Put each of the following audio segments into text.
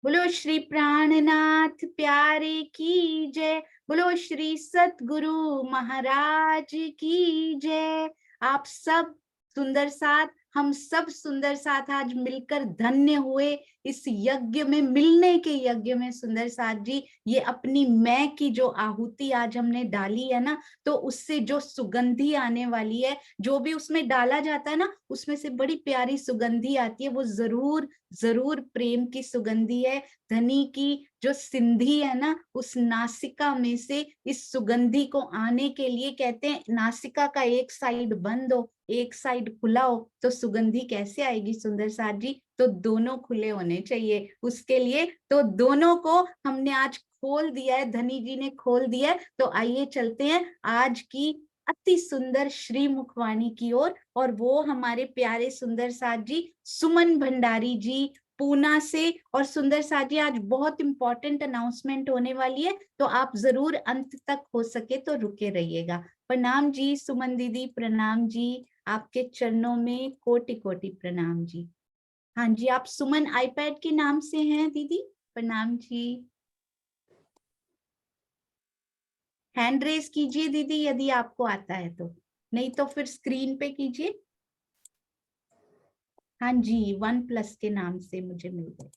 बोलो श्री प्राणनाथ प्यारे की जय। बोलो श्री सतगुरु महाराज की जय। आप सब सुंदर साथ, हम सब सुंदर साथ आज मिलकर धन्य हुए इस यज्ञ में, मिलने के यज्ञ में। सुंदर साथ जी, ये अपनी मैं की जो आहुति आज हमने डाली है ना, तो उससे जो सुगंधी आने वाली है, जो भी उसमें डाला जाता है ना, उसमें से बड़ी प्यारी सुगंधी आती है। वो जरूर जरूर प्रेम की सुगंधी है। धनी की जो सिंधी है ना, उस नासिका में से इस सुगंधी को आने के लिए कहते हैं, नासिका का एक साइड बंद हो, एक साइड खुला हो, तो सुगंधी कैसे आएगी सुंदर साथ जी? तो दोनों खुले होने चाहिए उसके लिए। तो दोनों को हमने आज खोल दिया है, धनी जी ने खोल दिया है। तो आइए चलते हैं आज की अति सुंदर श्री मुखवाणी की ओर। और वो हमारे प्यारे सुंदर साथ जी सुमन भंडारी जी पूना से। और सुंदर साथ जी, आज बहुत इंपॉर्टेंट अनाउंसमेंट होने वाली है, तो आप जरूर अंत तक हो सके तो रुके रहिएगा। प्रणाम जी सुमन दीदी, प्रणाम जी, आपके चरणों में कोटि कोटि प्रणाम जी। हाँ जी, आप सुमन आईपैड के नाम से हैं दीदी। प्रणाम जी। हैंड रेस कीजिए दीदी यदि आपको आता है तो, नहीं तो फिर स्क्रीन पे कीजिए। हाँ जी, वन प्लस के नाम से मुझे मिल गए।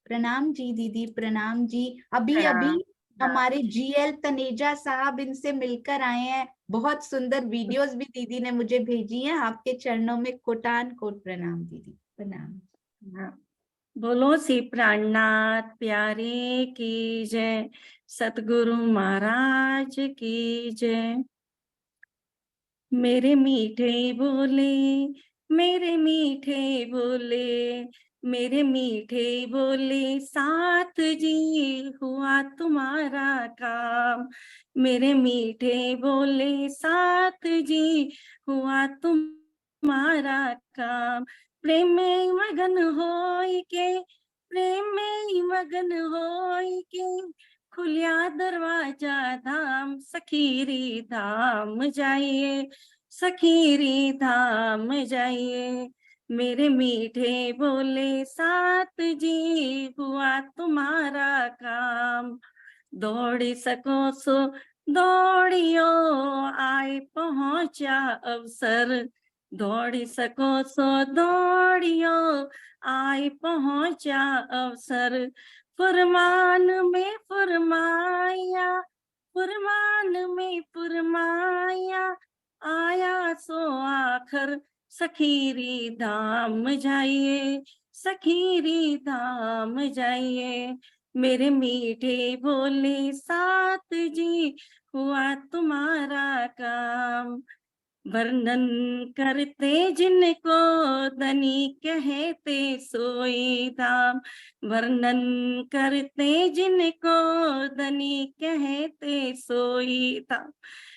प्रणाम जी दीदी, प्रणाम जी। अभी अभी प्रणाम। हमारे जीएल तनेजा साहब इनसे मिलकर आए हैं। बहुत सुंदर वीडियोस भी दीदी ने मुझे भेजी हैं। आपके चरणों में कोटान कोट प्रणाम दीदी, प्रणाम। हाँ, बोलो श्री प्राणनाथ प्यारे की जय, सतगुरु महाराज की जय। मेरे मीठे बोले, मेरे मीठे बोले, मेरे मीठे बोले साथ जी, हुआ तुम्हारा काम। मेरे मीठे बोले साथ जी, हुआ तुम्हारा काम। प्रेम में मगन होई के, प्रेम में मगन होई के, खुलिया दरवाजा धाम, सखीरी धाम जाइए, सखीरी धाम जाइए। मेरे मीठे बोले साथ जी, हुआ तुम्हारा काम। दौड़ सको सो दौड़ियो, आए पहुंचा अवसर। दौड़ सको सो दौड़ियो, आए पहुंचा अवसर। फरमान में फरमाया, फरमान में फरमाया, आया सो आखर, सखीरी धाम जाइए, सखीरी धाम जाइए। मेरे मीठे बोले साथ जी, हुआ तुम्हारा काम। वर्णन करते जिनको धनी कहते सोई धाम। वर्णन करते जिनको धनी कहते सोई धाम।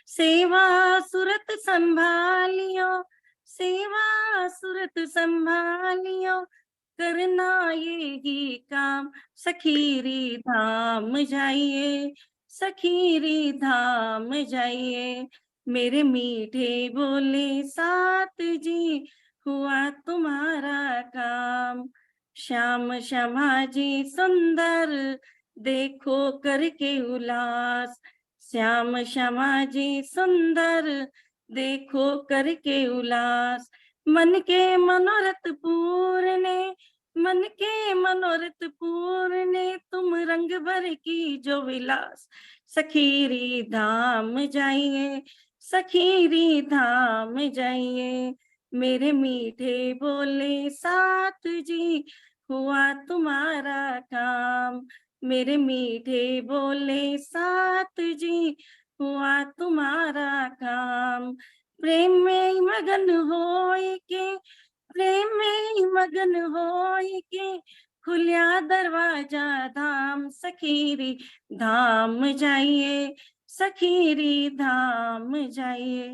सेवा सुरत संभालियो, सेवा सुरत संभालियो, करना ये ही काम, सखीरी धाम जाइए, सखीरी धाम जाइए। मेरे मीठे बोले साथ जी, हुआ तुम्हारा काम। श्याम श्यामा जी सुंदर, देखो करके उल्लास। श्याम श्यामा जी सुंदर, देखो करके उल्लास। मन के मनोरथ पूरने, मन के मनोरथ पूरने, तुम रंग भर की जो विलास। सखीरी धाम जाइए, सखीरी धाम जाइए। मेरे मीठे बोले साथ जी, हुआ तुम्हारा काम। मेरे मीठे बोले साथ जी, हुआ तुम्हारा काम। प्रेम में मगन होई के, प्रेम में मगन होई के, खुलिया दरवाजा धाम, सखीरी धाम जाइए, सखीरी धाम जाइए।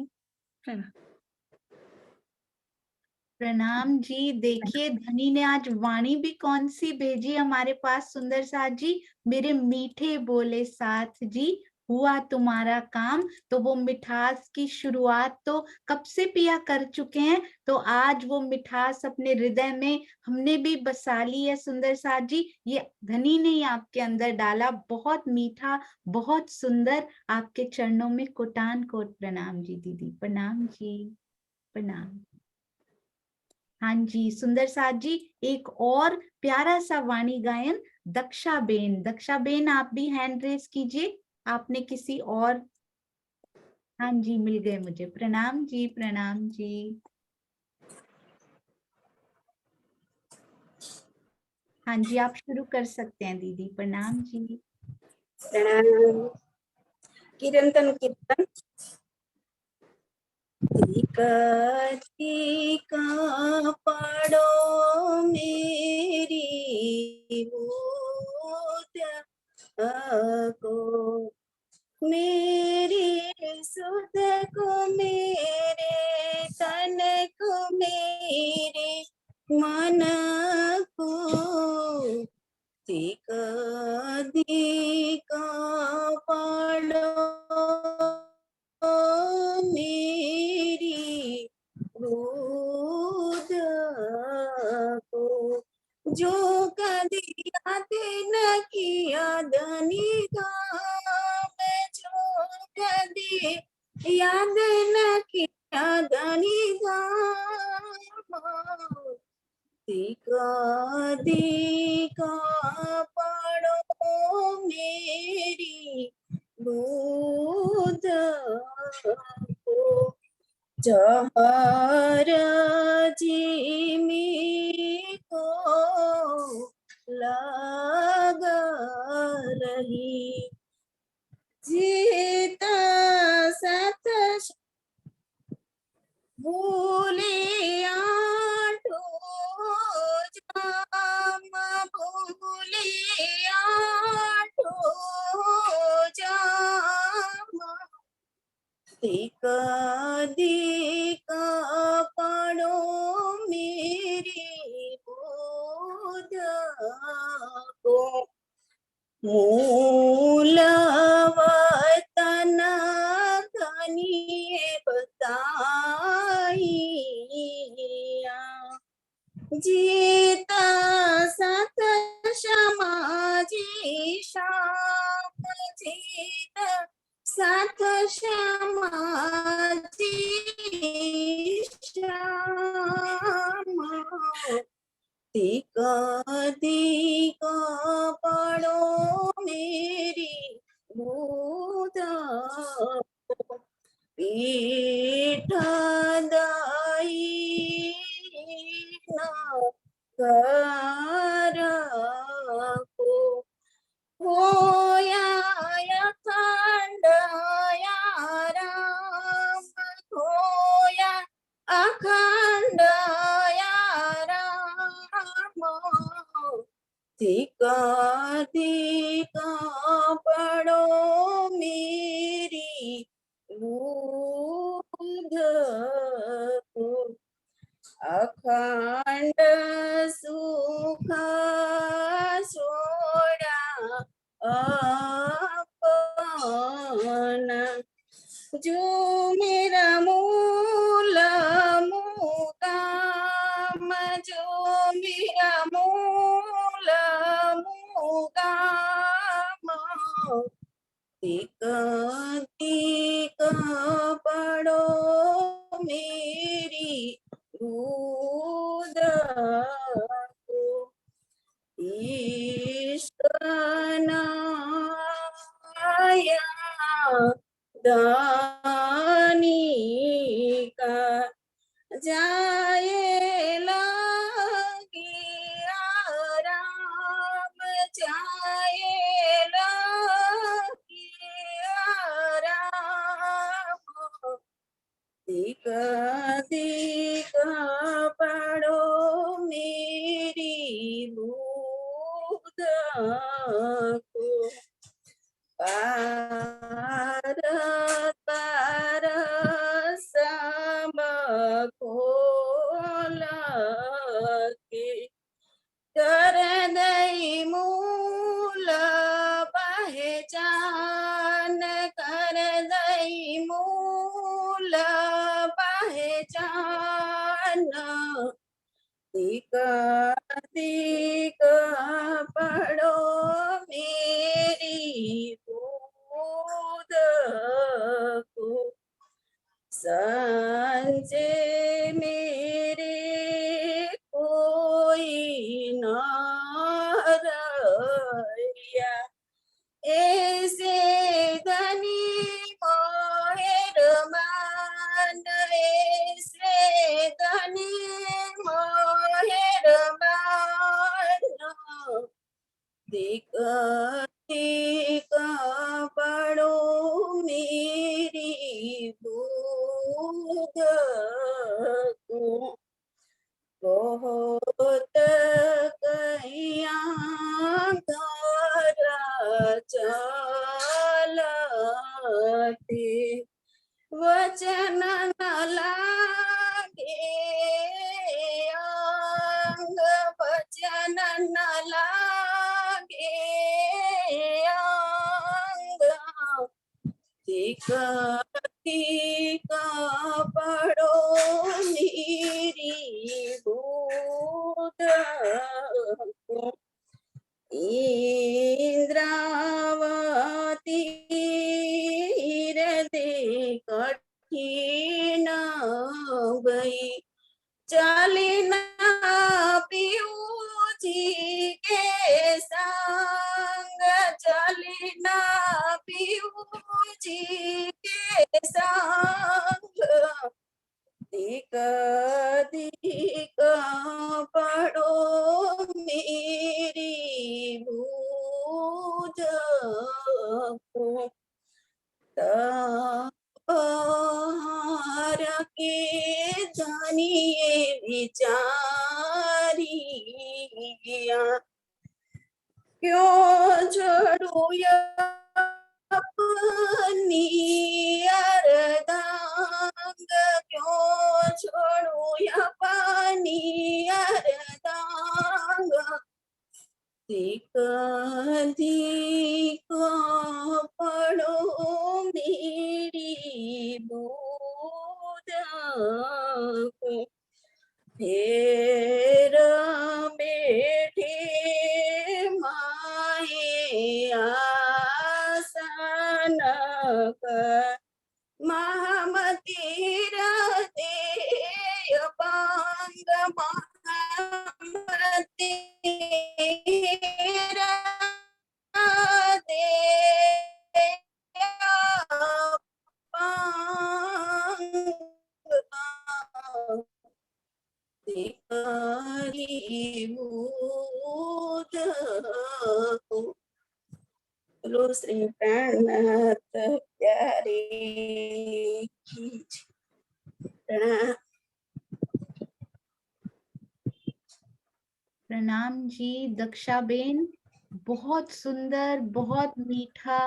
प्रणाम जी। देखिए धनी ने आज वाणी भी कौन सी भेजी हमारे पास सुंदर साथ जी। मेरे मीठे बोले साथ जी, हुआ तुम्हारा काम। तो वो मिठास की शुरुआत तो कब से पिया कर चुके हैं, तो आज वो मिठास अपने हृदय में हमने भी बसा ली है। सुंदर साथ जी, ये धनी ने ही आपके अंदर डाला, बहुत मीठा, बहुत सुंदर। आपके चरणों में कोटान कोट प्रणाम जी दीदी, प्रणाम जी, प्रणाम। हाँ जी सुंदर साथ जी, एक और प्यारा सा वाणी गायन दक्षा बेन। दक्षा बेन आप भी हैंड रेस कीजिए, आपने किसी और, हाँ जी मिल गए मुझे, प्रणाम जी, प्रणाम जी। हाँ जी आप शुरू कर सकते हैं दीदी, प्रणाम जी। प्रणाम। कीर्तन कीर्तन का पड़ो मेरी बूंद को, मेरी सुध को, मेरे तन को, मेरे मन को, दिका दिका पड़ो मेरी गोद को, जो कभी याद न किया धनी गाम, जो कभी याद न किया धनी गाम, दिका दिका पड़ो मेरी गोद को, जहर जिमी को लग रही, जीता सत भूलिया तो जाम, भूलिया तो जाम, दिका दिका पड़ो मेरी गोद को, मूल वतन धनिये बताइया, जीता सत समाजी श्याम, जीता सत समाजी श्याम, दिका दिका पड़ो मेरी गोद को, पीठ दाई न कर को, होया अखंड या राम, होया अखंड या राम, दिका दिका पड़ो मेरी गोद को, अखंड सुख सोड़ा अपना, जो मेरा मूल मुकाम, जो मेरा मूल मुकाम, दिका दिका पड़ो मेरी गोद को, ईशानाया दानी का जाए लगी आराम, जाए लगी आराम, दिका दिका पड़ो मेरी गोद को, पार पार सब खोल के, कर दई मूल पहचान दिक दिक पढ़ो मेरी गोद को, संजे मेरे कोई ना रहिया, ऐसे धनी मोहेर मान, ऐसे धनी मोहेर मान, दिक दिक पढ़ो मेरी दूध को, बहुत कहिया घर चलते, वचन न लागे अंग, वचन न लागे अंग, दिक दिक पढ़ो मेरी गोद को, इंद्रावती हृदय कठिन गई, चली ना पीऊ जी के संग, चली ना पीऊ जी के संग, दिक दिक पढ़ो मेरी बूझ को, तहार के जानिए विचारिया, क्यों छोड़ू अपनी अर्धांग, क्यों छोड़ू अपनी अर्धांग, दिक दिक पढ़ो मेरी बूद को, फेर बैठे माए आसन पर, महामती हृदय पांग, महामती पांग, बोलो श्री प्राणनाथ प्यारे की जय। प्रणाम। प्रणाम जी दक्षाबेन, बहुत सुंदर, बहुत मीठा,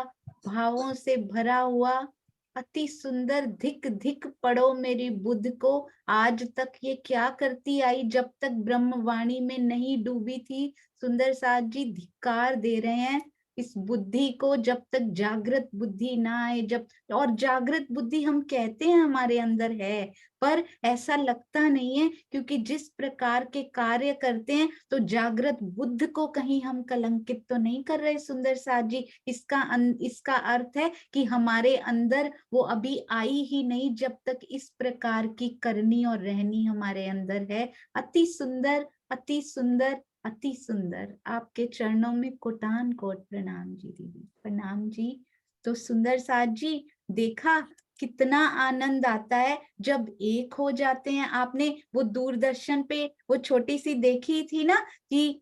भावों से भरा हुआ, अति सुंदर। धिक धिक पढ़ो मेरी बुद्ध को। आज तक ये क्या करती आई जब तक ब्रह्मवाणी में नहीं डूबी थी? सुंदर साथ जी धिक्कार दे रहे हैं इस बुद्धि को, जब तक जागृत बुद्धि ना आए। जब और जागृत बुद्धि हम कहते हैं हमारे अंदर है, पर ऐसा लगता नहीं है, क्योंकि जिस प्रकार के कार्य करते हैं तो जागृत बुद्ध को कहीं हम कलंकित तो नहीं कर रहे सुंदर साथ जी। इसका अर्थ है कि हमारे अंदर वो अभी आई ही नहीं जब तक इस प्रकार की करनी और रहनी हमारे अंदर है। अति सुंदर, अति सुंदर, अति सुंदर। आपके चरणों में कोटान कोट प्रणाम जी दीदी, प्रणाम जी। तो सुंदर साथ जी देखा कितना आनंद आता है जब एक हो जाते हैं। आपने वो दूरदर्शन पे वो छोटी सी देखी थी ना कि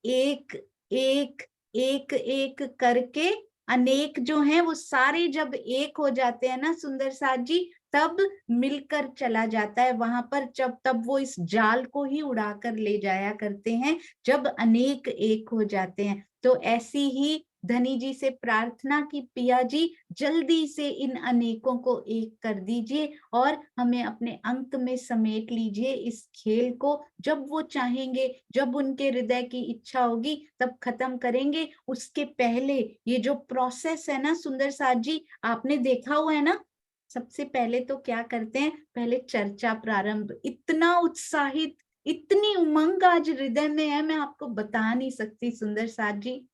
एक एक एक एक करके अनेक जो हैं वो सारे जब एक हो जाते हैं ना सुंदर साथ जी, तब मिलकर चला जाता है वहां पर। जब तब वो इस जाल को ही उड़ाकर ले जाया करते हैं जब अनेक एक हो जाते हैं। तो ऐसी ही धनी जी से प्रार्थना की पिया जी जल्दी से इन अनेकों को एक कर दीजिए और हमें अपने अंक में समेट लीजिए इस खेल को। जब वो चाहेंगे, जब उनके हृदय की इच्छा होगी तब खत्म करेंगे। उसके पहले ये जो प्रोसेस है ना सुंदर साथ जी, आपने देखा हुआ है ना, सबसे पहले तो क्या करते हैं, पहले चर्चा प्रारंभ। इतना उत्साहित इतनी उमंग आज हृदय में है, मैं आपको बता नहीं सकती सुंदर साथ जी।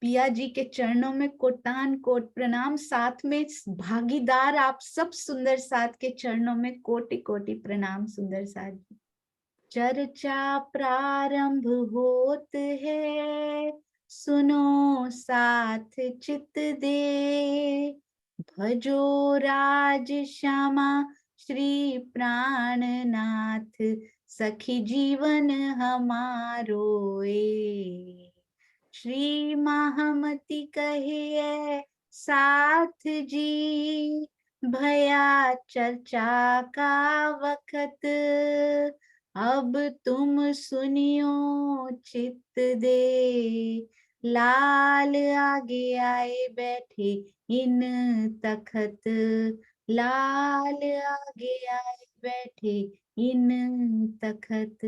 पिया जी के चरणों में कोटान कोट प्रणाम, साथ में भागीदार आप सब सुंदर साथ के चरणों में कोटि कोटि प्रणाम सुंदर साथ जी। चर्चा प्रारंभ होत है, सुनो साथ चित दे, भजो राज श्यामा श्री प्राणनाथ, सखी जीवन हमारो ए। श्री महामति कहिए साथ जी, भया चर्चा का वक्त, अब तुम सुनियो चित दे। लाल आगे आए बैठे इन तखत, लाल आगे आए बैठे इन तखत।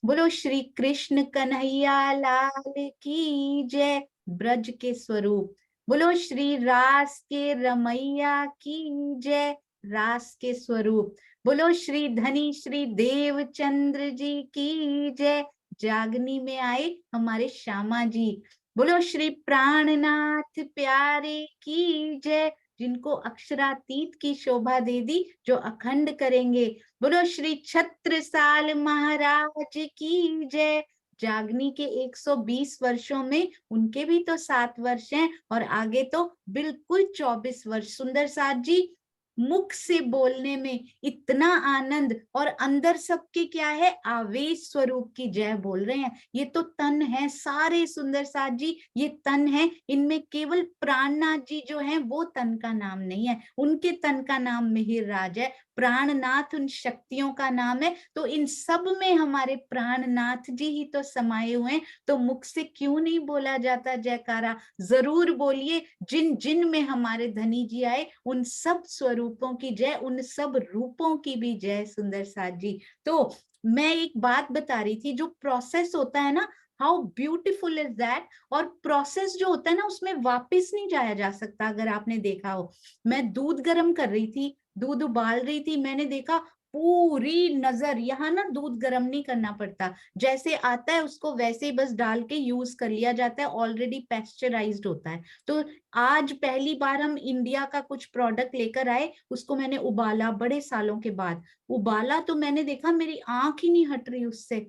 बोलो श्री कृष्ण कन्हैया लाल की जय। ब्रज के स्वरूप बोलो श्री रास के रमैया की जय। रास के स्वरूप बोलो श्री धनी श्री देवचंद्र जी की जय। जागनी में आए हमारे श्यामा जी। बोलो श्री प्राणनाथ प्यारे की जय, जिनको अक्षरातीत की शोभा दे दी, जो अखंड करेंगे। बोलो श्री छत्रसाल महाराज की जय। जागनी के 120 वर्षों में उनके भी तो 7 वर्ष हैं और आगे तो बिल्कुल 24 वर्ष। सुंदर साथ जी, मुख से बोलने में इतना आनंद और अंदर सबके क्या है, आवेश स्वरूप की जय बोल रहे हैं। ये तो तन है सारे सुंदर साथ जी, ये तन है। इनमें केवल प्राणनाथ जी जो हैं वो तन का नाम नहीं है, उनके तन का नाम मिहिर राज है। प्राणनाथ उन शक्तियों का नाम है। तो इन सब में हमारे प्राणनाथ जी ही तो समाये हुए हैं। तो मुख से क्यों नहीं बोला जाता जयकारा? जरूर बोलिए। जिन जिन में हमारे धनी जी आए उन सब स्वरूपों की जय, उन सब रूपों की भी जय सुंदर साथ जी। तो मैं एक बात बता रही थी, जो प्रोसेस होता है ना, हाउ ब्यूटिफुल इज दैट। और प्रोसेस जो होता है ना, उसमें वापस नहीं जाया जा सकता। अगर आपने देखा हो, मैं दूध गर्म कर रही थी, दूध उबाल रही थी, मैंने देखा पूरी नजर, यहाँ ना दूध गर्म नहीं करना पड़ता, जैसे आता है उसको वैसे ही बस डाल के यूज कर लिया जाता है, ऑलरेडी पेस्चराइज्ड होता है। तो आज पहली बार हम इंडिया का कुछ प्रोडक्ट लेकर आए, उसको मैंने उबाला बड़े सालों के बाद। उबाला तो मैंने देखा मेरी आंख ही नहीं हट रही उससे,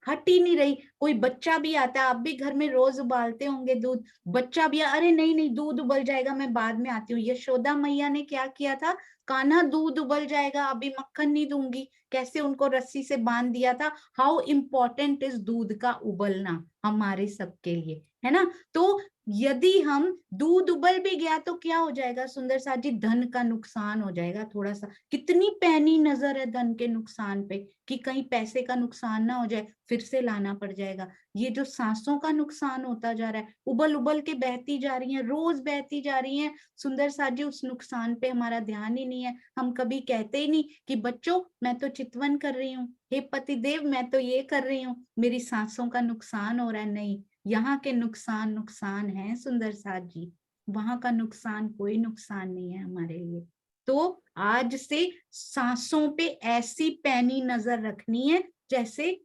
हट ही नहीं रही। कोई बच्चा भी आता है, आप भी घर में रोज उबालते होंगे दूध, बच्चा भी अरे नहीं नहीं दूध उबल जाएगा मैं बाद में आती हूँ। यशोदा मैया ने क्या किया था, कान्हा दूध उबल जाएगा अभी मक्खन नहीं दूंगी, कैसे उनको रस्सी से बांध दिया था। हाउ इम्पोर्टेंट इज दूध का उबलना हमारे सबके लिए, है ना। तो यदि हम दूध उबल भी गया तो क्या हो जाएगा सुंदर साथ जी, धन का नुकसान हो जाएगा थोड़ा सा। कितनी पैनी नजर है धन के नुकसान पे, कि कहीं पैसे का नुकसान ना हो जाए, फिर से लाना पड़ जाएगा। ये जो सांसों का नुकसान होता जा रहा है, उबल उबल के बहती जा रही हैं, रोज बहती जा रही हैं सुंदर साथ जी, उस नुकसान पे हमारा ध्यान ही नहीं है। हम कभी कहते ही नहीं कि बच्चों मैं तो चितवन कर रही हूँ, हे पतिदेव मैं तो ये कर रही हूँ, मेरी सांसों का नुकसान हो रहा है। नहीं, यहाँ के नुकसान नुकसान है सुंदर साथ जी, वहां का नुकसान कोई नुकसान नहीं है हमारे लिए। तो आज से सांसों पे ऐसी पैनी नजर रखनी है, जैसे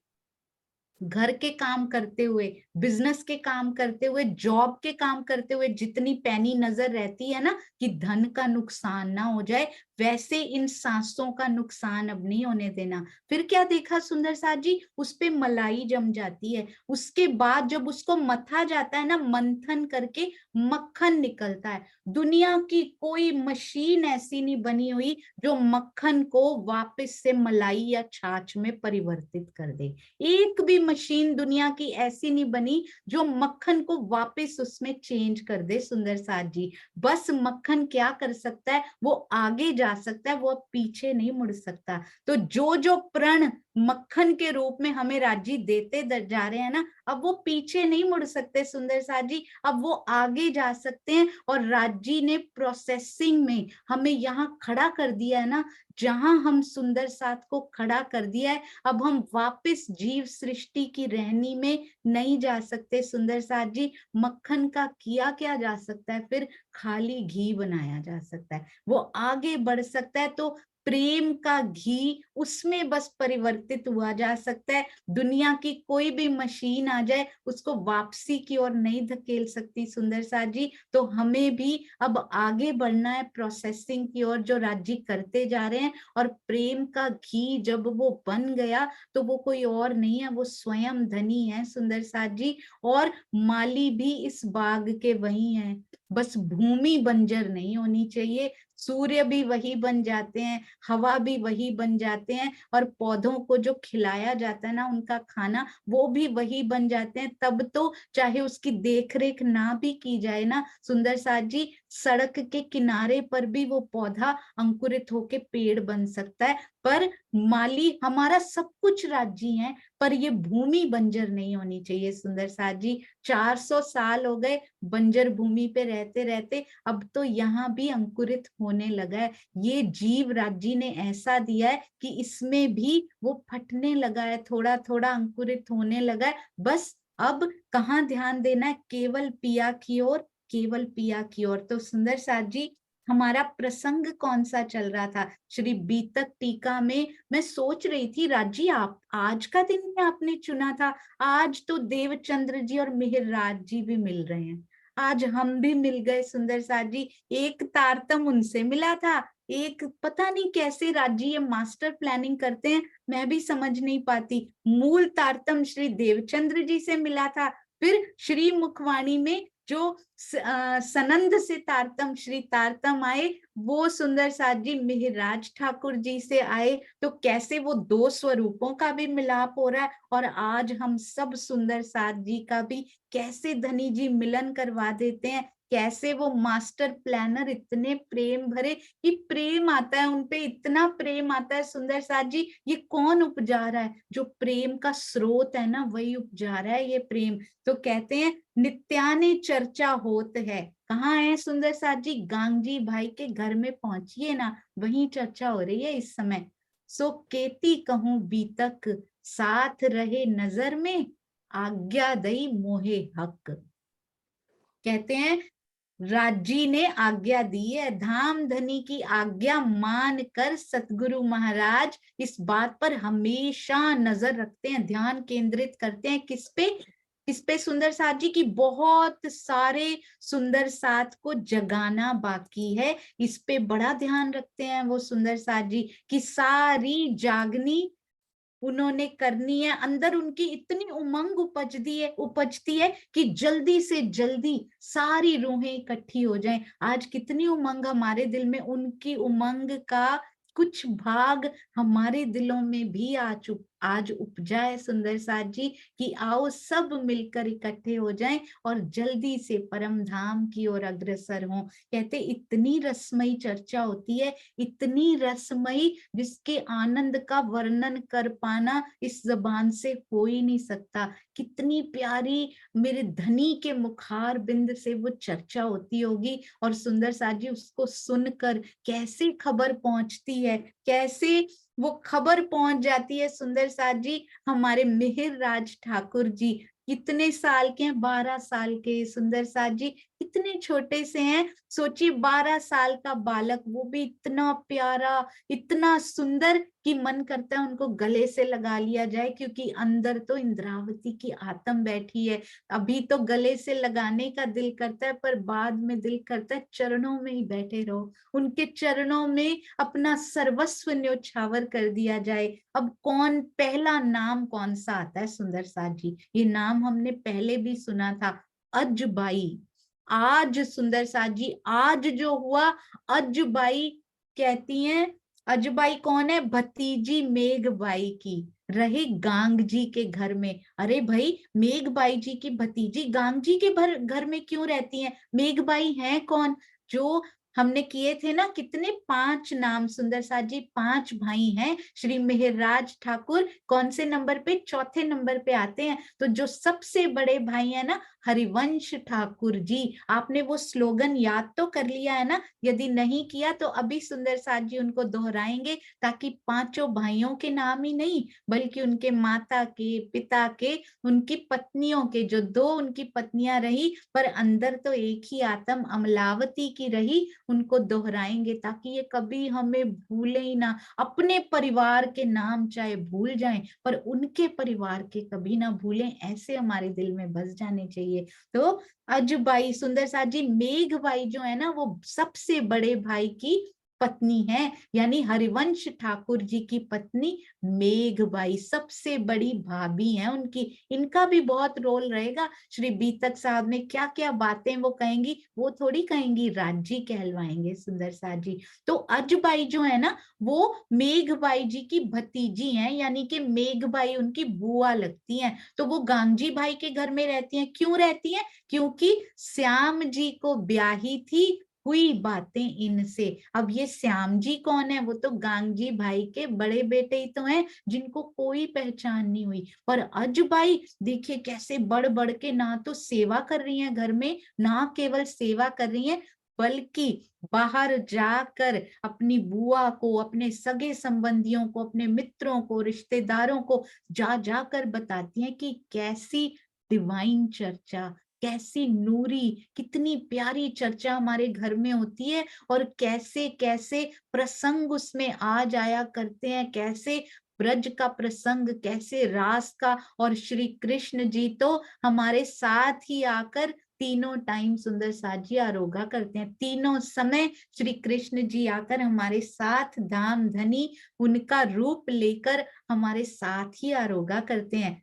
घर के काम करते हुए, बिजनेस के काम करते हुए, जॉब के काम करते हुए जितनी पैनी नजर रहती है ना कि धन का नुकसान ना हो जाए, वैसे इन सांसों का नुकसान अब नहीं होने देना। फिर क्या देखा सुंदर साथ जी, उस पे मलाई जम जाती है, उसके बाद जब उसको मथा जाता है ना, मंथन करके मक्खन निकलता है। दुनिया की कोई मशीन ऐसी नहीं बनी हुई जो मक्खन को वापस से मलाई या छाछ में परिवर्तित कर दे। एक भी मशीन दुनिया की ऐसी नहीं बनी जो मक्खन को वापस उसमें चेंज कर दे सुंदर साथ जी। बस मक्खन क्या कर सकता है, वो आगे जा सकता है, वो पीछे नहीं मुड़ सकता। तो जो जो प्रण मक्खन के रूप में हमें राजी देते जा रहे हैं ना, अब वो पीछे नहीं मुड़ सकते सुंदर साथ जी, अब वो आगे जा सकते हैं। और राजी ने प्रोसेसिंग में हमें यहाँ खड़ा कर दिया है ना, जहां हम सुंदर साथ को खड़ा कर दिया है, अब हम वापस जीव सृष्टि की रहनी में नहीं जा सकते सुंदर साथ जी। मक्खन का किया क्या जा सकता है, फिर खाली घी बनाया जा सकता है, वो आगे बढ़ सकता है। तो प्रेम का घी, उसमें बस परिवर्तित हुआ जा सकता है। दुनिया की कोई भी मशीन आ जाए उसको वापसी की ओर नहीं धकेल सकती सुंदर साथ जी। तो हमें भी अब आगे बढ़ना है प्रोसेसिंग की ओर, जो राज्य करते जा रहे हैं। और प्रेम का घी जब वो बन गया तो वो कोई और नहीं है, वो स्वयं धनी है सुंदर साथ जी। और माली भी इस बाग के वही हैं, बस भूमि बंजर नहीं होनी चाहिए। सूर्य भी वही बन जाते हैं, हवा भी वही बन जाते हैं, और पौधों को जो खिलाया जाता है ना उनका खाना, वो भी वही बन जाते हैं। तब तो चाहे उसकी देख रेख ना भी की जाए ना सुंदर साथ जी, सड़क के किनारे पर भी वो पौधा अंकुरित होके पेड़ बन सकता है। पर माली हमारा सब कुछ राज्य है, पर ये भूमि बंजर नहीं होनी चाहिए सुंदर साथ जी। 400 साल हो गए बंजर भूमि पे रहते रहते, अब तो यहाँ भी अंकुरित होने लगा है। ये जीव राज्य ने ऐसा दिया है कि इसमें भी वो फटने लगा है, थोड़ा थोड़ा अंकुरित होने लगा है। बस अब कहाँ ध्यान देना है, केवल पिया की ओर, केवल पिया की ओर। तो सुंदर साथ जी, हमारा प्रसंग कौन सा चल रहा था श्री बीतक टीका में? मैं सोच रही थी राजी, आप आज का दिन में आपने चुना था। आज तो देवचंद्र जी और मिहिरराज जी भी मिल रहे हैं, आज हम भी मिल गए सुंदर साथ जी। एक तारतम उनसे मिला था, एक पता नहीं कैसे राज्य ये मास्टर प्लानिंग करते हैं, मैं भी समझ नहीं पाती। मूल तारतम श्री देवचंद्र जी से मिला था, फिर श्री मुखवाणी में जो सनंद से तारतम श्री तारतम आए, वो सुंदर साथ जी मिहिरराज ठाकुर जी से आए। तो कैसे वो दो स्वरूपों का भी मिलाप हो रहा है, और आज हम सब सुंदर साथ जी का भी कैसे धनी जी मिलन करवा देते हैं। कैसे वो मास्टर प्लानर इतने प्रेम भरे कि प्रेम आता है उनपे, इतना प्रेम आता है सुंदर साथ जी। ये कौन उपजा रहा है? जो प्रेम का स्रोत है ना, वही उपजा रहा है ये प्रेम। तो कहते हैं नित्याने चर्चा होत है, कहाँ है सुंदर साथ जी? गांगजी भाई के घर में पहुंचिए ना, वहीं चर्चा हो रही है इस समय। सो केती कहूं बीतक, साथ रहे नजर में, आज्ञा दई मोहे हक। कहते हैं राजी ने आज्ञा दी है, धाम धनी की आज्ञा मान कर सतगुरु महाराज इस बात पर हमेशा नजर रखते हैं, ध्यान केंद्रित करते हैं। किस पे? किस पे सुंदर साथ जी? की बहुत सारे सुंदर साथ को जगाना बाकी है, इस पे बड़ा ध्यान रखते हैं वो सुंदर साथ जी की सारी जागनी उन्होंने करनी है। अंदर उनकी इतनी उमंग उपजती है कि जल्दी से जल्दी सारी रूहें इकट्ठी हो जाएं। आज कितनी उमंग हमारे दिल में, उनकी उमंग का कुछ भाग हमारे दिलों में भी आज उपजा है सुंदर साथ जी, कि आओ सब मिलकर इकट्ठे हो जाएं और जल्दी से परम धाम की ओर अग्रसर हों। कहते इतनी रसमयी चर्चा होती है, इतनी रसमयी, जिसके आनंद का वर्णन कर पाना इस जबान से हो ही नहीं सकता। कितनी प्यारी मेरे धनी के मुखार बिंद से वो चर्चा होती होगी, और सुंदर साथ जी उसको सुनकर कैसे खबर पहुंचती है, कैसे वो खबर पहुंच जाती है सुंदर साथ जी। हमारे मिहिरराज ठाकुर जी कितने साल के हैं? 12 साल के सुंदर साथ जी, कितने छोटे से हैं। सोचिए 12 साल का बालक, वो भी इतना प्यारा, इतना सुंदर कि मन करता है उनको गले से लगा लिया जाए, क्योंकि अंदर तो इंद्रावती की आत्म बैठी है। अभी तो गले से लगाने का दिल करता है, पर बाद में दिल करता है चरणों में ही बैठे रहो, उनके चरणों में अपना सर्वस्व न्योछावर कर दिया जाए। अब कौन पहला नाम कौन सा आता है सुंदर साथ जी? ये नाम हमने पहले भी सुना था, अजबाई। आज सुंदर साथ जी, आज जो हुआ, अजबाई कहती हैं। अजबाई कौन है? भतीजी मेघबाई की, रहे गांग जी के घर में। अरे भाई, मेघबाई जी की भतीजी गांग जी के घर में क्यों रहती हैं? मेघबाई है कौन? जो हमने किए थे ना कितने, 5 नाम सुंदर साथ जी, 5 भाई हैं श्री मिहिरराज ठाकुर। कौन से नंबर पे? चौथे नंबर पे आते हैं। तो जो सबसे बड़े भाई है ना, हरिवंश ठाकुर जी। आपने वो स्लोगन याद तो कर लिया है ना? यदि नहीं किया तो अभी सुंदर साथ जी उनको दोहराएंगे, ताकि 5 भाइयों के नाम ही नहीं, बल्कि उनके माता के, पिता के, उनकी पत्नियों के, जो 2 उनकी पत्नियां रही, पर अंदर तो एक ही आत्म अमलावती की रही, उनको दोहराएंगे ताकि ये कभी हमें भूले ही ना। अपने परिवार के नाम चाहे भूल जाएं पर उनके परिवार के कभी ना भूलें, ऐसे हमारे दिल में बस जाने चाहिए। तो अजबाई सुंदर साथ जी, मेघबाई जो है ना वो सबसे बड़े भाई की पत्नी है, यानी हरिवंश ठाकुर जी की पत्नी मेघबाई सबसे बड़ी भाभी है उनकी। इनका भी बहुत रोल रहेगा। श्री बीतक साहब ने क्या क्या बातें वो कहेंगी, वो थोड़ी कहेंगी, राजी कहलवाएंगे सुंदर साथ जी। तो अजबाई जो है ना वो मेघबाई जी की भतीजी हैं, यानी कि मेघबाई उनकी बुआ लगती हैं। तो वो गांगजी भाई के घर में रहती हैं। क्यों रहती हैं? क्योंकि श्याम जी को ब्याही थी, हुई बातें इनसे। अब ये श्याम जी कौन है? वो तो गांगजी भाई के बड़े बेटे ही तो हैं, जिनको कोई पहचान नहीं हुई। पर अजबाई देखिए कैसे बढ़ बढ़ के ना तो सेवा कर रही हैं घर में, ना केवल सेवा कर रही हैं बल्कि बाहर जाकर अपनी बुआ को, अपने सगे संबंधियों को, अपने मित्रों को, रिश्तेदारों को जा जाकर बताती हैं कि कैसी डिवाइन चर्चा, कैसी नूरी, कितनी प्यारी चर्चा हमारे घर में होती है, और कैसे कैसे प्रसंग उसमें आ जाया करते हैं, कैसे ब्रज का प्रसंग, कैसे रास का। और श्री कृष्ण जी तो हमारे साथ ही आकर तीनों टाइम सुंदर साथ जी आरोगा करते हैं। तीनों समय श्री कृष्ण जी आकर हमारे साथ धाम धनी उनका रूप लेकर हमारे साथ ही आरोगा करते हैं।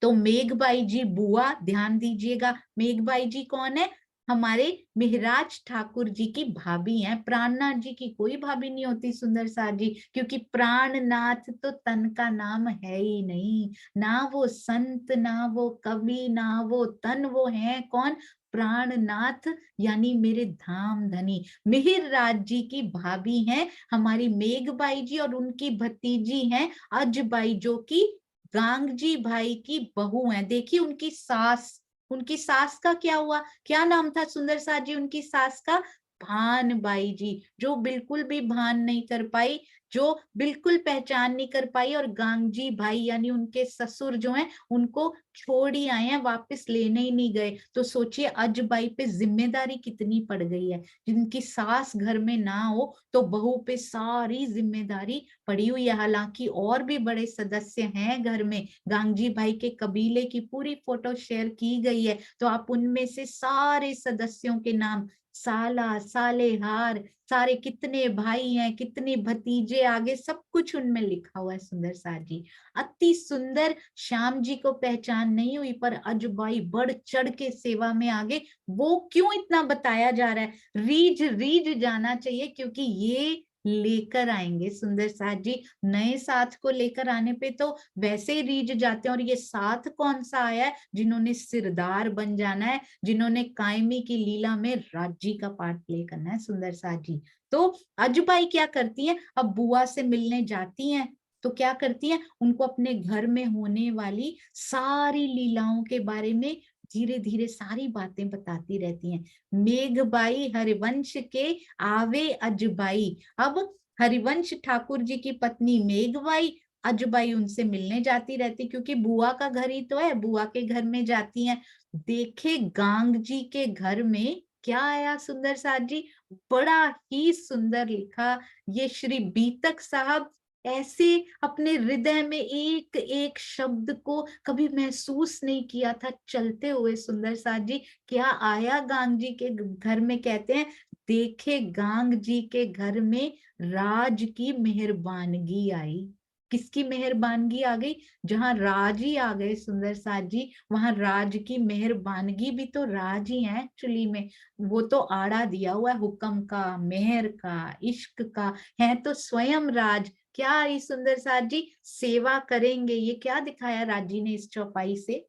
तो मेघबाई जी बुआ, ध्यान दीजिएगा, मेघबाई जी कौन है? हमारे मेहराज ठाकुर जी की भाभी हैं। प्राणनाथ जी की कोई भाभी नहीं होती सुंदर साथ जी, क्योंकि प्राणनाथ तो तन का नाम है ही नहीं। ना वो संत, ना वो कवि, ना वो तन, वो है कौन? प्राणनाथ, यानी मेरे धाम धनी मिहिरराज जी की भाभी हैं हमारी मेघबाई जी, और उनकी भतीजी हैं अजबाई, जो कि गांगजी भाई की बहू है। देखिए उनकी सास, उनकी सास का क्या हुआ, क्या नाम था सुंदर साथ जी उनकी सास का? भानबाई जी, जो बिल्कुल भी भान नहीं कर पाई, जो बिल्कुल पहचान नहीं कर पाई, और गांगजी भाई यानी उनके ससुर जो हैं उनको छोड़ ही आए हैं, वापस लेने ही नहीं गए। तो सोचिए अजबाई पे जिम्मेदारी कितनी पड़ गई है। जिनकी सास घर में ना हो तो बहू पे सारी जिम्मेदारी पड़ी हुई है। हालांकि और भी बड़े सदस्य हैं घर में, गांगजी भाई के कबीले की पूरी फोटो शेयर की गई है, तो आप उनमें से सारे सदस्यों के नाम, साला, सालेहार, सारे कितने भाई हैं, कितने भतीजे, आगे सब कुछ उनमें लिखा हुआ है सुंदर साथ जी। अति सुंदर। श्याम जी को पहचान नहीं हुई पर अजबाई बढ़ चढ़ के सेवा में आगे। वो क्यों इतना बताया जा रहा है? रीझ रीझ जाना चाहिए, क्योंकि ये लेकर आएंगे सुंदर साथ जी। नए साथ को लेकर आने पे तो वैसे ही रीझ जाते हैं, और ये साथ कौन सा आया है? जिन्होंने सिरदार बन जाना है, जिन्होंने कायमी की लीला में राज्य का पार्ट प्ले करना है सुंदर साथ जी। तो अजबाई क्या करती है? अब बुआ से मिलने जाती हैं तो क्या करती है? उनको अपने घर में होने वाली सारी लीलाओं के बारे में धीरे धीरे सारी बातें बताती रहती हैं। मेघबाई हरिवंश के आवे अजबाई। अब हरिवंश ठाकुर जी की पत्नी मेघबाई, अजबाई उनसे मिलने जाती रहती, क्योंकि बुआ का घर ही तो है, बुआ के घर में जाती हैं। देखे गांग जी के घर में क्या आया सुंदर साथ जी, बड़ा ही सुंदर लिखा। ये श्री बीतक साहब ऐसे अपने हृदय में एक एक शब्द को कभी महसूस नहीं किया था चलते हुए सुंदर साथ जी। क्या आया गांग जी के घर में? कहते हैं देखे गांग जी के घर में राज की मेहरबानगी आई। किसकी मेहरबानगी आ गई? जहां राज ही आ गए सुंदर साथ जी, वहां राज की मेहरबानगी भी तो राज ही है एक्चुअली में। वो तो आड़ा दिया हुआ है हुक्म का, मेहर का, इश्क का, है तो स्वयं राज। क्या आई सुंदर साथ जी? सेवा करेंगे, ये क्या दिखाया राज जी ने इस चौपाई से?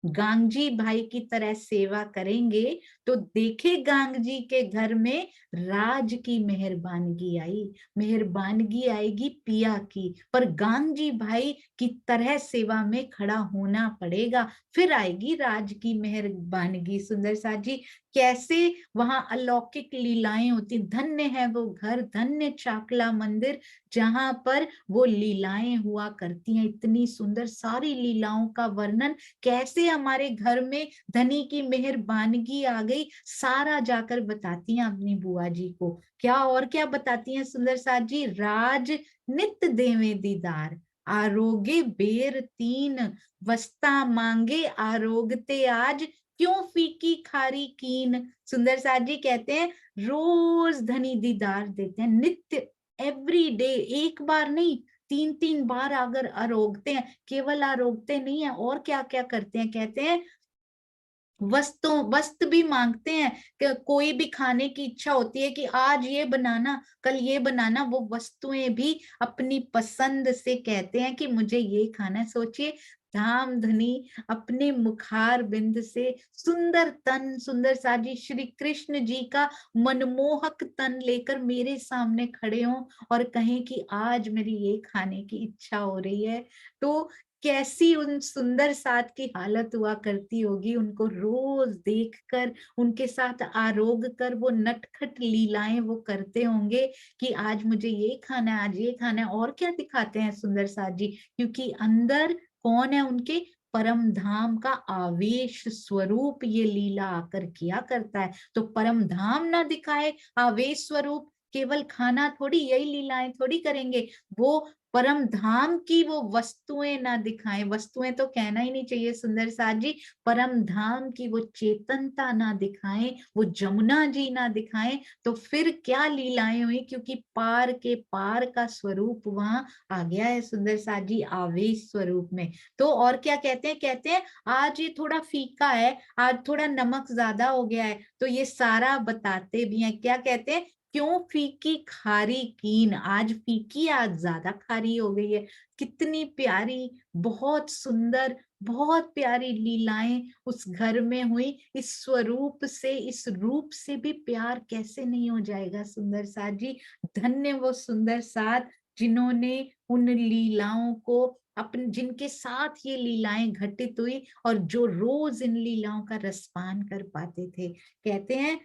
गांगजी भाई की तरह सेवा करेंगे तो देखे गांग जी के घर में राज की मेहरबानगी आई। मेहरबानगी आएगी पिया की, पर गांग जी भाई की तरह सेवा में खड़ा होना पड़ेगा, फिर आएगी राज की मेहरबानगी सुंदर साथ जी। कैसे वहां अलौकिक लीलाएं होती। धन्य है वो घर, धन्य चाकला मंदिर, जहां पर वो लीलाएं हुआ करती हैं। इतनी सुंदर सारी लीलाओं का वर्णन कैसे हमारे घर में धनी की मेहरबानगी आ गई, सारा जाकर बताती हैं अपनी बुआ जी को। क्या और क्या बताती हैं सुंदर साथ जी? राज नित देवे दीदार, आरोगे बेर तीन, वस्ता मांगे आरोगते आज, क्यों फीकी खारी कीन। सुंदर साथ जी कहते हैं रोज धनी दीदार देते हैं, नित्य, एवरी डे, एक बार नहीं, 3-3 बार अगर आरोगते हैं, केवल आरोगते नहीं है, और क्या क्या करते हैं, कहते हैं वस्तु भी मांगते हैं कि कोई भी खाने की इच्छा होती है कि आज ये बनाना, कल ये बनाना, वो वस्तुएं भी अपनी पसंद से कहते हैं कि मुझे ये खाना है। सोचिए, धाम धनी अपने मुखार बिंद से सुंदर तन, सुंदर साजी श्री कृष्ण जी का मनमोहक तन लेकर मेरे सामने खड़े हों और कहें कि आज मेरी ये खाने की इच्छा हो रही है, तो कैसी उन सुंदर साथ की हालत हुआ करती होगी। उनको रोज देखकर, उनके साथ आरोग कर वो नटखट लीलाएं वो करते होंगे कि आज मुझे ये खाना है, आज ये खाना है। और क्या दिखाते हैं सुंदर साथ जी? क्योंकि अंदर कौन है उनके? परम धाम का आवेश स्वरूप ये लीला आकर किया करता है। तो परम धाम ना दिखाए आवेश स्वरूप, केवल खाना थोड़ी, यही लीलाएं थोड़ी करेंगे, वो परम धाम की वो वस्तुएं ना दिखाएं, वस्तुएं तो कहना ही नहीं चाहिए सुंदर साथ जी, परम धाम की वो चेतनता ना दिखाएं, वो जमुना जी ना दिखाएं, तो फिर क्या लीलाएं हुई? क्योंकि पार के पार का स्वरूप वहां आ गया है सुंदर साथ जी, आवेश स्वरूप में। तो और क्या कहते हैं? कहते हैं आज ये थोड़ा फीका है, आज थोड़ा नमक ज्यादा हो गया है, तो ये सारा बताते भी हैं। क्या कहते हैं? क्यों फीकी खारी कीन, आज फीकी, आज ज्यादा खारी हो गई है। कितनी प्यारी, बहुत सुंदर, बहुत प्यारी लीलाएं उस घर में हुई। इस स्वरूप से, इस रूप से भी प्यार कैसे नहीं हो जाएगा सुंदर साथ जी। धन्य वो सुंदर साथ जिन्होंने उन लीलाओं को अपने, जिनके साथ ये लीलाएं घटित हुई और जो रोज इन लीलाओं का रसपान कर पाते थे। कहते हैं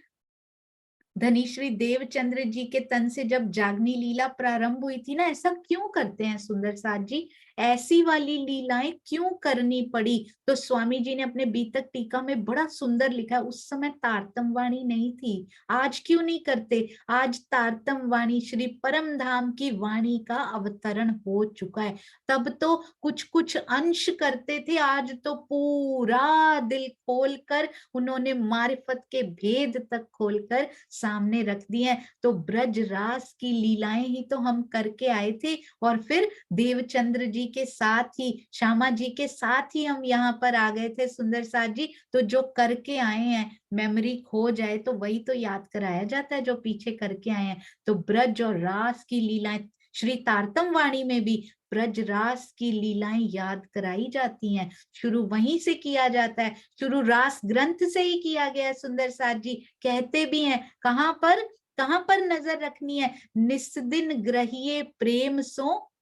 धनी श्री देवचंद्र जी के तन से जब जागनी लीला प्रारंभ हुई थी ना, ऐसा क्यों करते हैं सुंदर साथ जी? ऐसी वाली लीलाएं क्यों करनी पड़ी? तो स्वामी जी ने अपने बीतक टीका में बड़ा सुंदर लिखा, उस समय तारतम वाणी नहीं थी। आज क्यों नहीं करते? आज तारतम वाणी, श्री परम धाम की वाणी का अवतरण हो चुका है। तब तो कुछ कुछ अंश करते थे, आज तो पूरा दिल खोलकर उन्होंने मारिफत के भेद तक खोलकर सामने रख दिए हैं। तो ब्रज रास की लीलाएं ही तो हम करके आए थे, और फिर देवचंद्र जी के साथ ही, श्यामा जी के साथ ही हम यहाँ पर आ गए थे सुंदर साथ जी। तो जो करके आए हैं, मेमोरी खो जाए तो वही तो याद कराया जाता है जो पीछे करके आए हैं। तो ब्रज और रास की लीलाएं, श्री तारतम वाणी में भी ब्रज रास की लीलाएं याद कराई जाती हैं। शुरू वहीं से किया जाता है, शुरू रास ग्रंथ से ही किया गया है सुंदर साथ जी। कहते भी हैं कहाँ पर, कहाँ पर नजर रखनी है? निस्दिन ग्रहिए प्रेम सो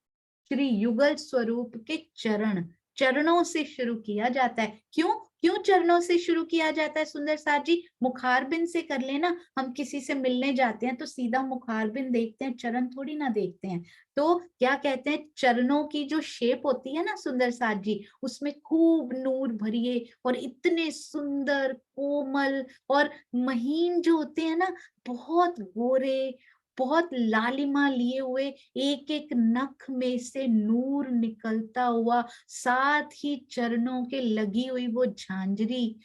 श्री युगल स्वरूप के चरण, चरणों से शुरू किया जाता है। क्यों क्यों चरणों से शुरू किया जाता है सुंदर साथ जी? मुखारबिंद से कर लेना, हम किसी से मिलने जाते हैं तो सीधा मुखारबिंद देखते हैं, चरण थोड़ी ना देखते हैं। तो क्या कहते हैं, चरणों की जो शेप होती है ना सुंदर साथ जी, उसमें खूब नूर भरिए और इतने सुंदर कोमल और महीन जो होते हैं ना, बहुत गोरे, बहुत लालिमा लिए हुए, एक एक नख में से नूर निकलता हुआ, साथ ही चरणों के लगी हुई वो झांझरी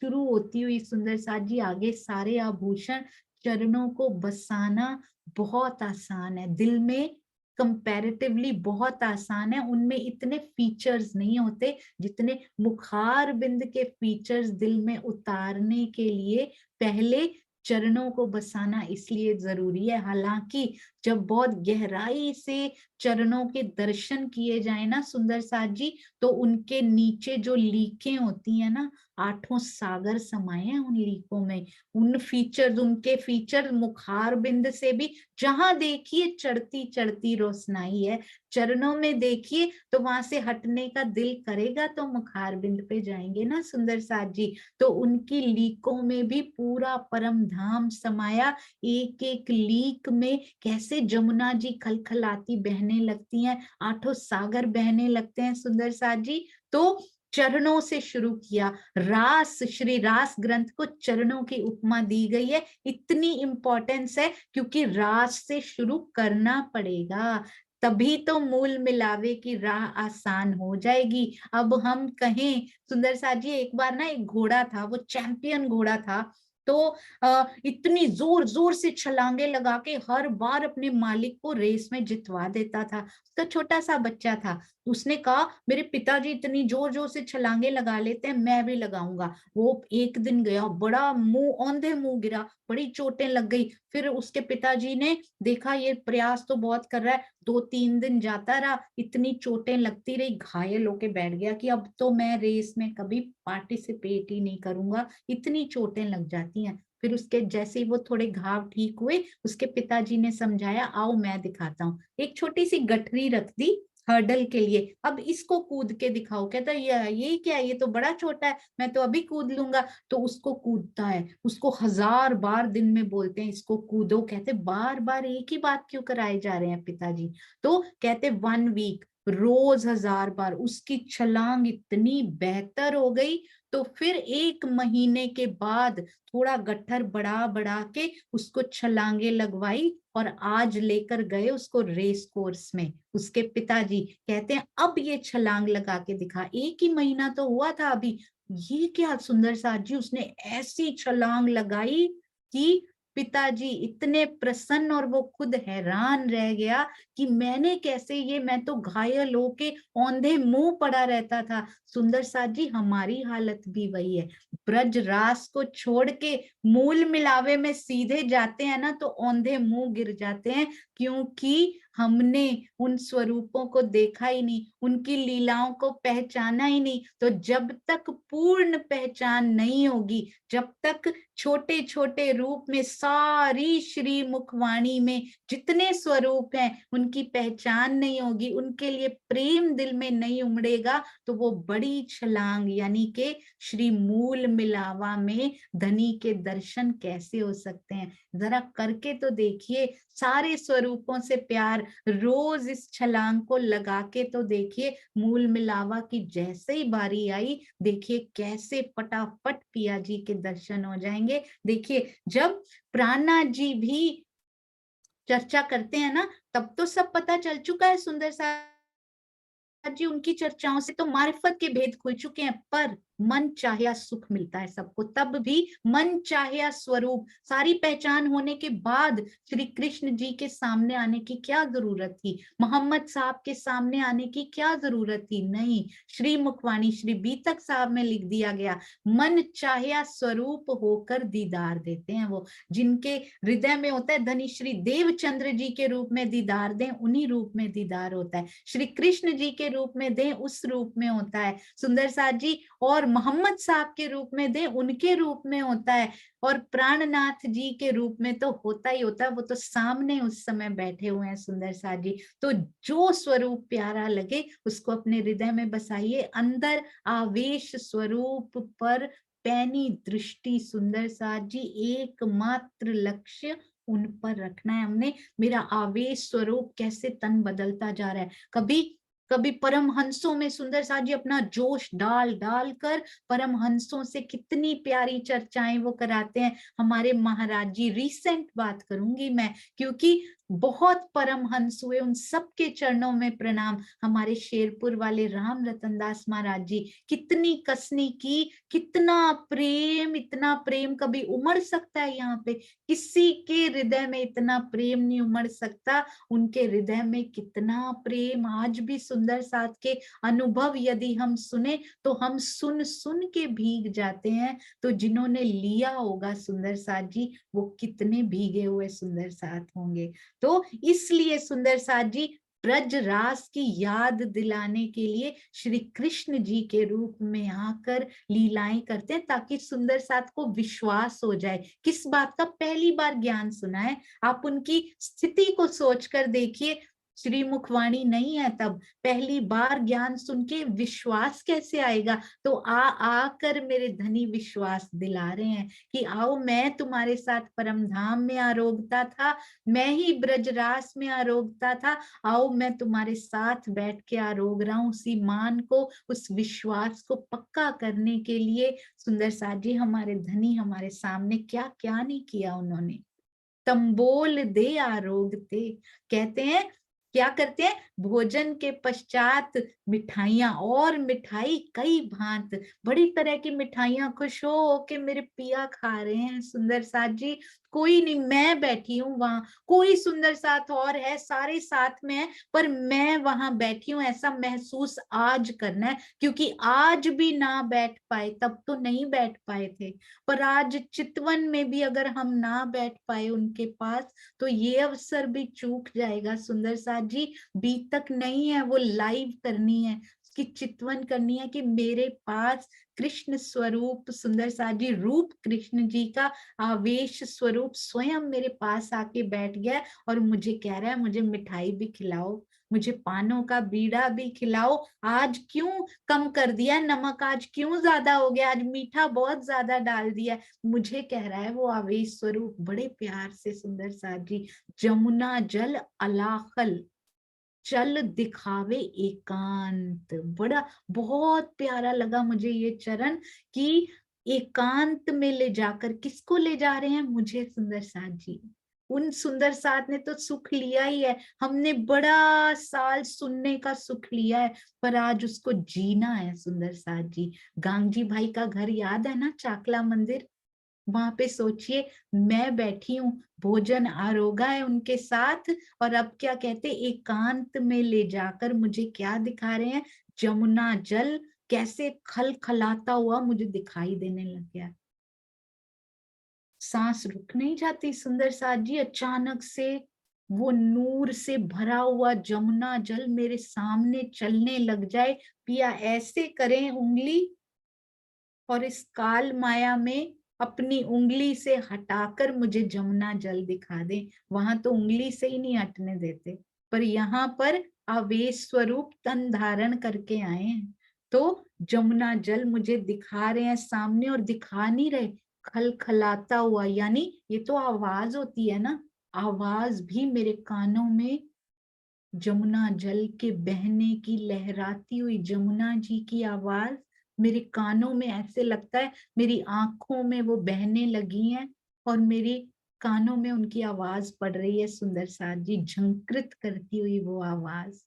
शुरू होती हुई सुंदर साथ जी, आगे सारे आभूषण। चरणों को बसाना बहुत आसान है, दिल में कंपैरेटिवली बहुत आसान है, उनमें इतने फीचर्स नहीं होते जितने मुखार बिंद के फीचर्स दिल में उतारने के लिए पहले चरणों को बसाना इसलिए जरूरी है। हालांकि जब बहुत गहराई से चरणों के दर्शन किए जाए ना सुंदर साथ जी, तो उनके नीचे जो लीकें होती है ना, 8 सागर समाये हैं उन लीकों में। उन फीचर्स, उनके फीचर मुखार बिंद से भी जहां देखिए चढ़ती चढ़ती रोशनाई है, चरणों में देखिए तो वहां से हटने का दिल करेगा तो मुखार बिंद पे जाएंगे ना सुंदर साथ जी। तो उनकी लीकों में भी पूरा परम धाम समाया, एक एक लीक में कैसे जमुना जी खलखलाती बहने लगती हैं, 8 सागर बहने लगते हैं सुंदर साथ जी। तो चरणों से शुरू किया। रास, श्री रास ग्रंथ को चरणों की उपमा दी गई है। इतनी इंपॉर्टेंस है क्योंकि रास से शुरू करना पड़ेगा, तभी तो मूल मिलावे की राह आसान हो जाएगी। अब हम कहें सुंदर साथ जी, एक बार ना एक घोड़ा था, वो चैंपियन घोड़ा था, तो इतनी जोर जोर से छलांगे लगा के हर बार अपने मालिक को रेस में जितवा देता था। उसका छोटा सा बच्चा था, उसने कहा मेरे पिताजी इतनी जोर जोर से छलांगे लगा लेते हैं, मैं भी लगाऊंगा। वो एक दिन गया, बड़ा मुंह औंधे मुंह गिरा, बड़ी चोटें लग गई। फिर उसके पिताजी ने देखा ये प्रयास तो बहुत कर रहा है, 2-3 दिन जाता रहा, इतनी चोटें लगती रही, घायल होके बैठ गया कि अब तो मैं रेस में कभी पार्टिसिपेट ही नहीं करूंगा, इतनी चोटें लग जाती हैं। फिर उसके जैसे ही वो थोड़े घाव ठीक हुए, उसके पिताजी ने समझाया, आओ मैं दिखाता हूँ। एक छोटी सी गठरी रख दी हर्डल के लिए, अब इसको कूद के दिखाओ। कहता ये क्या है, ये तो बड़ा छोटा है, मैं तो अभी कूद लूंगा। तो उसको कूदता है, उसको 1000 बार दिन में बोलते हैं इसको कूदो। कहते बार बार एक ही बात क्यों कराए जा रहे हैं पिताजी? तो कहते 1 वीक, रोज 1000 बार। उसकी छलांग इतनी बेहतर हो गई। तो फिर 1 महीने के बाद थोड़ा गट्ठर बढ़ा बढ़ा के उसको छलांगे लगवाई, और आज लेकर गए उसको रेस कोर्स में उसके पिताजी। कहते हैं अब ये छलांग लगा के दिखा। 1 ही महीना तो हुआ था अभी। ये क्या सुंदर साथ जी, उसने ऐसी छलांग लगाई कि पिताजी इतने प्रसन्न, और वो खुद हैरान रह गया कि मैंने कैसे ये, मैं तो घायल होके औंधे मुंह पड़ा रहता था। सुंदर साथ जी, हमारी हालत भी वही है। ब्रज रास को छोड़ के मूल मिलावे में सीधे जाते हैं ना, तो औंधे मुंह गिर जाते हैं, क्योंकि हमने उन स्वरूपों को देखा ही नहीं, उनकी लीलाओं को पहचाना ही नहीं। तो जब तक पूर्ण पहचान नहीं होगी, जब तक छोटे छोटे रूप में सारी श्री मुखवाणी में जितने स्वरूप हैं उनकी पहचान नहीं होगी, उनके लिए प्रेम दिल में नहीं उमड़ेगा, तो वो बड़ी छलांग यानी के श्री मूल मिलावा में धनी के दर्शन कैसे हो सकते हैं? जरा करके तो देखिए, सारे स्वरूपों से प्यार, रोज इस छलांग को लगा के तो देखिए। मूल मिलावा की जैसे ही बारी आई, देखिए कैसे फटाफट पिया जी के दर्शन हो जाएंगे। देखिए जब प्राणनाथ जी भी चर्चा करते हैं ना, तब तो सब पता चल चुका है सुंदर साथ जी, उनकी चर्चाओं से तो मारिफत के भेद खुल चुके हैं। पर मन चाहिया सुख मिलता है सबको, तब भी मन चाहिया स्वरूप, सारी पहचान होने के बाद श्री कृष्ण जी के सामने आने की क्या जरूरत थी? मोहम्मद साहब के सामने आने की क्या जरूरत थी? नहीं, श्री मुखवाणी श्री बीतक साहब में लिख दिया गया, मन चाहिया स्वरूप होकर दीदार देते हैं वो। जिनके हृदय में होता है धनी श्री देवचंद्र जी के रूप में दीदार दें, उन्हीं रूप में दीदार होता है। श्री कृष्ण जी के रूप में दें, उस रूप में होता है सुंदर साथ जी। और मोहम्मद साहब के रूप में दें, उनके रूप में होता है। और प्राणनाथ जी के रूप में तो होता ही होता है, वो तो सामने उस समय बैठे हुए हैं सुंदर साथ जी। तो जो स्वरूप प्यारा लगे उसको अपने हृदय में बसाइए। अंदर आवेश स्वरूप पर पैनी दृष्टि सुंदर साथ जी, एकमात्र लक्ष्य उन पर रखना है हमने। मेरा आवेश स्वरूप कैसे तन बदलता जा रहा है, कभी कभी परमहंसों में सुंदर साथ जी अपना जोश डाल डाल कर परमहंसों से कितनी प्यारी चर्चाएं वो कराते हैं। हमारे महाराज जी, रिसेंट बात करूंगी मैं, क्योंकि बहुत परमहंस हुए, उन सबके चरणों में प्रणाम। हमारे शेरपुर वाले राम रतन दास महाराज जी, कितनी कसनी की, कितना प्रेम, इतना प्रेम कभी उमड़ सकता है यहाँ पे? किसी के हृदय में इतना प्रेम नहीं उमड़ सकता। उनके हृदय में कितना प्रेम, आज भी सुंदर साथ के अनुभव यदि हम सुने तो हम सुन सुन के भीग जाते हैं। तो जिन्होंने लिया होगा सुंदर साथ जी, वो कितने भीगे हुए सुंदर साथ होंगे। तो इसलिए सुंदर साथ जी ब्रज रास की याद दिलाने के लिए श्री कृष्ण जी के रूप में आकर लीलाएं करते हैं, ताकि सुंदर साथ को विश्वास हो जाए। किस बात का? पहली बार ज्ञान सुना है, आप उनकी स्थिति को सोचकर देखिए। श्रीमुख वाणी नहीं है, तब पहली बार ज्ञान सुन के विश्वास कैसे आएगा? तो आकर मेरे धनी विश्वास दिला रहे हैं कि आओ, मैं तुम्हारे साथ परम धाम में आरोगता था, मैं ही ब्रजरास में आरोगता था, आओ मैं तुम्हारे साथ बैठ के आरोग रहा हूं। उसी मान को, उस विश्वास को पक्का करने के लिए सुंदर साथ जी हमारे धनी हमारे सामने क्या क्या नहीं किया उन्होंने। तंबोल दे आरोगते, कहते हैं क्या करते हैं, भोजन के पश्चात मिठाइयां, और मिठाई कई भांत, बड़ी तरह की मिठाइयां, खुश हो के मेरे पिया खा रहे हैं सुंदर साथ जी। कोई नहीं, मैं बैठी हूँ वहां, कोई सुंदर साथ और है, सारे साथ में है, पर मैं वहां बैठी हूँ, ऐसा महसूस आज करना है। क्योंकि आज भी ना बैठ पाए, तब तो नहीं बैठ पाए थे, पर आज चितवन में भी अगर हम ना बैठ पाए उनके पास, तो ये अवसर भी चूक जाएगा सुंदर साथ जी। बीतक नहीं है, वो लाइव करनी है, उसकी चितवन करनी है कि मेरे पास कृष्ण स्वरूप सुंदर साथ जी, रूप कृष्ण जी का आवेश स्वरूप स्वयं मेरे पास आके बैठ गया और मुझे कह रहा है मुझे मिठाई भी खिलाओ, मुझे पानों का बीड़ा भी खिलाओ। आज क्यों कम कर दिया नमक, आज क्यों ज्यादा हो गया, आज मीठा बहुत ज्यादा डाल दिया, मुझे कह रहा है वो आवेश स्वरूप बड़े प्यार से सुंदर साथ जी। जमुना जल अलाखल चल दिखावे एकांत, बड़ा बहुत प्यारा लगा मुझे ये चरण कि एकांत में ले जाकर, किसको ले जा रहे हैं, मुझे सुंदर साथ जी। उन सुंदर साथ ने तो सुख लिया ही है, हमने बड़ा साल सुनने का सुख लिया है, पर आज उसको जीना है सुंदर साथ जी। गांगजी भाई का घर याद है ना, चाकला मंदिर, वहां पे सोचिए मैं बैठी हूँ, भोजन आरोगा है उनके साथ, और अब क्या कहते, एकांत में ले जाकर मुझे क्या दिखा रहे हैं, जमुना जल कैसे खलखलाता हुआ मुझे दिखाई देने लग गया। सांस रुक नहीं जाती सुंदर साथ जी, अचानक से वो नूर से भरा हुआ जमुना जल मेरे सामने चलने लग जाए, पिया ऐसे करें उंगली और इस काल माया में अपनी उंगली से हटाकर मुझे जमुना जल दिखा दे। वहां तो उंगली से ही नहीं हटने देते, पर यहाँ पर आवेश स्वरूप तन धारण करके आए हैं, तो जमुना जल मुझे दिखा रहे हैं सामने, और दिखा नहीं रहे, खलखलाता हुआ, यानी ये तो आवाज होती है ना, आवाज भी मेरे कानों में, जमुना जल के बहने की, लहराती हुई जमुना जी की आवाज मेरे कानों में, ऐसे लगता है मेरी आंखों में वो बहने लगी हैं और मेरी कानों में उनकी आवाज पड़ रही है सुंदर साथ जी, झंकृत करती हुई वो आवाज।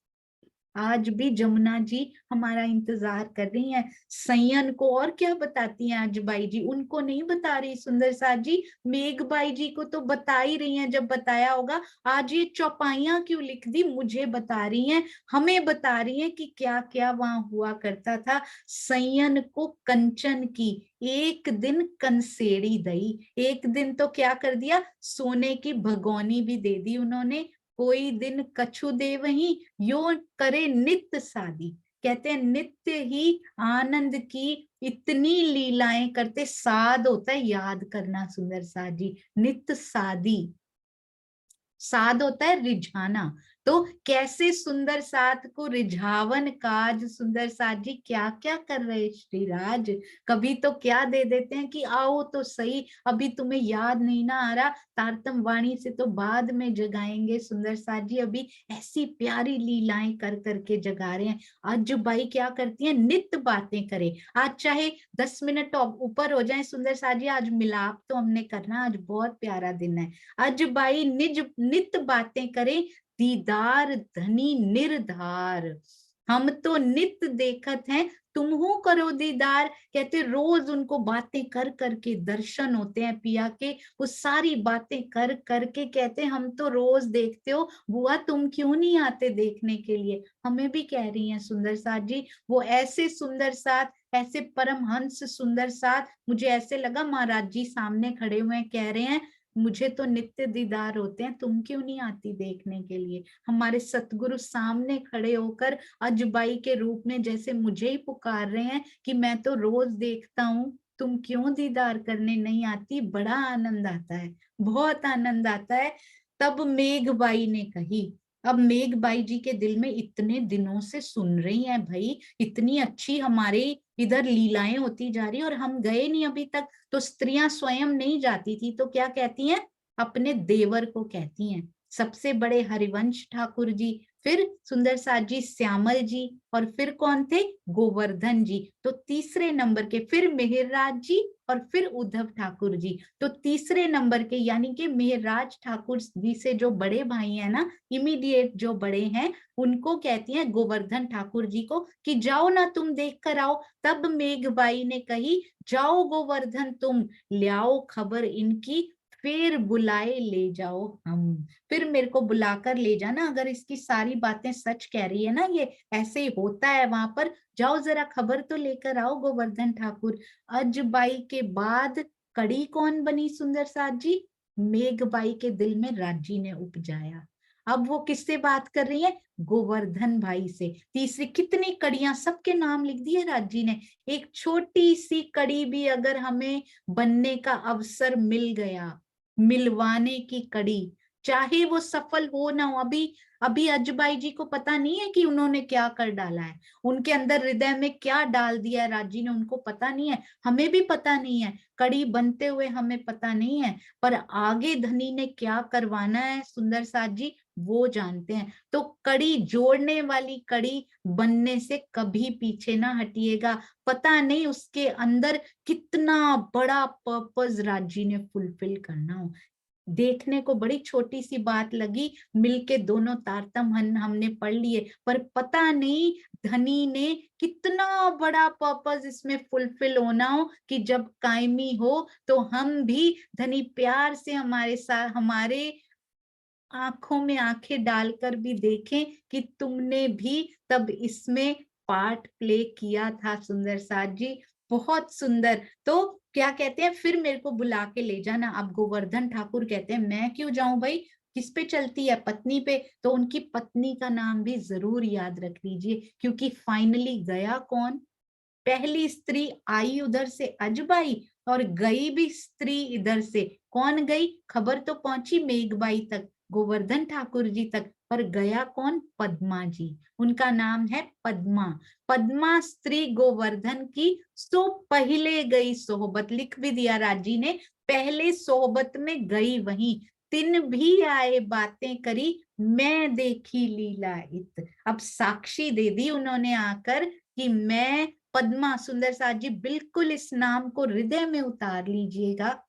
आज भी जमुना जी हमारा इंतजार कर रही हैं। सैयन को और क्या बताती हैं आज बाई जी, उनको नहीं बता रही सुंदर साथ जी, मेघ बाई जी को तो बता ही रही हैं, जब बताया होगा। आज ये चौपाइयां क्यों लिख दी, मुझे बता रही हैं, हमें बता रही हैं कि क्या क्या वहां हुआ करता था। सैयन को कंचन की एक दिन कंसेड़ी दई, एक दिन तो क्या कर दिया, सोने की भगोनी भी दे दी उन्होंने। कोई दिन कछु दे वही, यो करे नित्य सादी, कहते हैं नित्य ही आनंद की इतनी लीलाएं करते, साध होता है याद करना सुंदर साथ जी, नित्य सादी, साध होता है रिझाना, तो कैसे सुंदर साथ को रिझावन काज, सुंदर साथ जी क्या क्या कर रहे श्रीराज। कभी तो क्या दे देते हैं कि आओ तो सही, अभी तुम्हें याद नहीं ना आ रहा, तारतम वाणी से तो बाद में जगाएंगे सुंदर साथ जी, अभी ऐसी प्यारी लीलाएं कर करके जगा रहे हैं। आज जो बाई क्या करती है, नित्य बातें करे, आज चाहे 10 मिनट ऊपर हो जाए सुंदर साथ जी, आज मिलाप तो हमने करना, आज बहुत प्यारा दिन है। आज बाई निज नित्य बातें करे, दीदार धनी निर्धार, हम तो नित्य देखत हैं, तुम हो करो दीदार, कहते रोज उनको बातें कर करके दर्शन होते हैं पिया के, वो सारी बातें कर करके कहते हम तो रोज देखते हो, बुआ तुम क्यों नहीं आते देखने के लिए, हमें भी कह रही हैं सुंदर साथ जी। वो ऐसे सुंदर साथ, ऐसे परमहंस सुंदर साथ, मुझे ऐसे लगा महाराज जी सामने खड़े हुए कह रहे हैं मुझे तो नित्य दीदार होते हैं, तुम क्यों नहीं आती देखने के लिए। हमारे सतगुरु सामने खड़े होकर अजबाई के रूप में जैसे मुझे ही पुकार रहे हैं कि मैं तो रोज देखता हूँ, तुम क्यों दीदार करने नहीं आती। बड़ा आनंद आता है, बहुत आनंद आता है। तब मेघबाई ने कही, अब मेघ बाई जी के दिल में इतने दिनों से सुन रही हैं भाई, इतनी अच्छी हमारे इधर लीलाएं होती जा रही और हम गए नहीं अभी तक। तो स्त्रियां स्वयं नहीं जाती थी तो क्या कहती हैं, अपने देवर को कहती हैं। सबसे बड़े हरिवंश ठाकुर जी, फिर सुंदर साथ जी श्यामल जी, और फिर कौन थे, गोवर्धन जी। तो तीसरे नंबर के फिर मेहरराज जी और फिर उद्धव ठाकुर जी। तो तीसरे नंबर के यानी कि मेहरराज ठाकुर जी से जो बड़े भाई हैं ना, इमीडिएट जो बड़े हैं, उनको कहती हैं गोवर्धन ठाकुर जी को कि जाओ ना तुम देख कर आओ। तब मेघबाई ने कही, जाओ गोवर्धन तुम ले आओ खबर इनकी, फिर बुलाए ले जाओ हम। फिर मेरे को बुलाकर ले जाना, अगर इसकी सारी बातें सच कह रही है ना, ये ऐसे ही होता है वहां पर, जाओ जरा खबर तो लेकर आओ गोवर्धन ठाकुर। अजबाई के बाद कड़ी कौन बनी सुंदर साथ जी, मेघबाई के दिल में राजी ने उपजाया। अब वो किससे बात कर रही है, गोवर्धन भाई से। तीसरी कितनी कड़ियां, सबके नाम लिख दिए राजी ने। एक छोटी सी कड़ी भी अगर हमें बनने का अवसर मिल गया, मिलवाने की कड़ी, चाहे वो सफल हो ना हो, अभी अभी अजबाई जी को पता नहीं है कि उन्होंने क्या कर डाला है, उनके अंदर हृदय में क्या डाल दिया है राजी ने, उनको पता नहीं है, हमें भी पता नहीं है, कड़ी बनते हुए हमें पता नहीं है, पर आगे धनी ने क्या करवाना है सुंदर साथ जी, वो जानते हैं। तो कड़ी जोड़ने वाली कड़ी बनने से कभी पीछे ना हटिएगा। पता नहीं उसके अंदर कितना बड़ा पर्पस राजी ने फुलफिल करना हो। देखने को बड़ी छोटी सी बात लगी, मिलके दोनों तारतम्य हमने पढ़ लिए, पर पता नहीं धनी ने कितना बड़ा पर्पस इसमें फुलफिल होना हो कि जब कायमी हो तो हम भी धनी प्यार से हमारे साथ, हमारे आंखों में आंखें डालकर भी देखें कि तुमने भी तब इसमें पार्ट प्ले किया था सुंदर साथ जी। बहुत सुंदर। तो क्या कहते हैं, फिर मेरे को बुला के ले जाना। अब गोवर्धन ठाकुर कहते हैं मैं क्यों जाऊं भाई, किस पे चलती है, पत्नी पे। तो उनकी पत्नी का नाम भी जरूर याद रख लीजिए, क्योंकि फाइनली गया कौन, पहली स्त्री आई उधर से अजबाई, और गई भी स्त्री इधर से, कौन गई, खबर तो पहुंची मेघबाई तक, गोवर्धन ठाकुर जी तक, पर गया कौन, पद्मा जी। उनका नाम है पद्मा। पद्मा स्त्री गोवर्धन की सो पहले गई सोहबत, लिख भी दिया राजी ने, पहले सोहबत में गई वहीं, तिन भी आए बातें करी, मैं देखी लीला इत। अब साक्षी दे दी उन्होंने आकर कि मैं पद्मा, सुंदर साथ जी बिल्कुल इस नाम को हृदय में उतार लीजिएगा,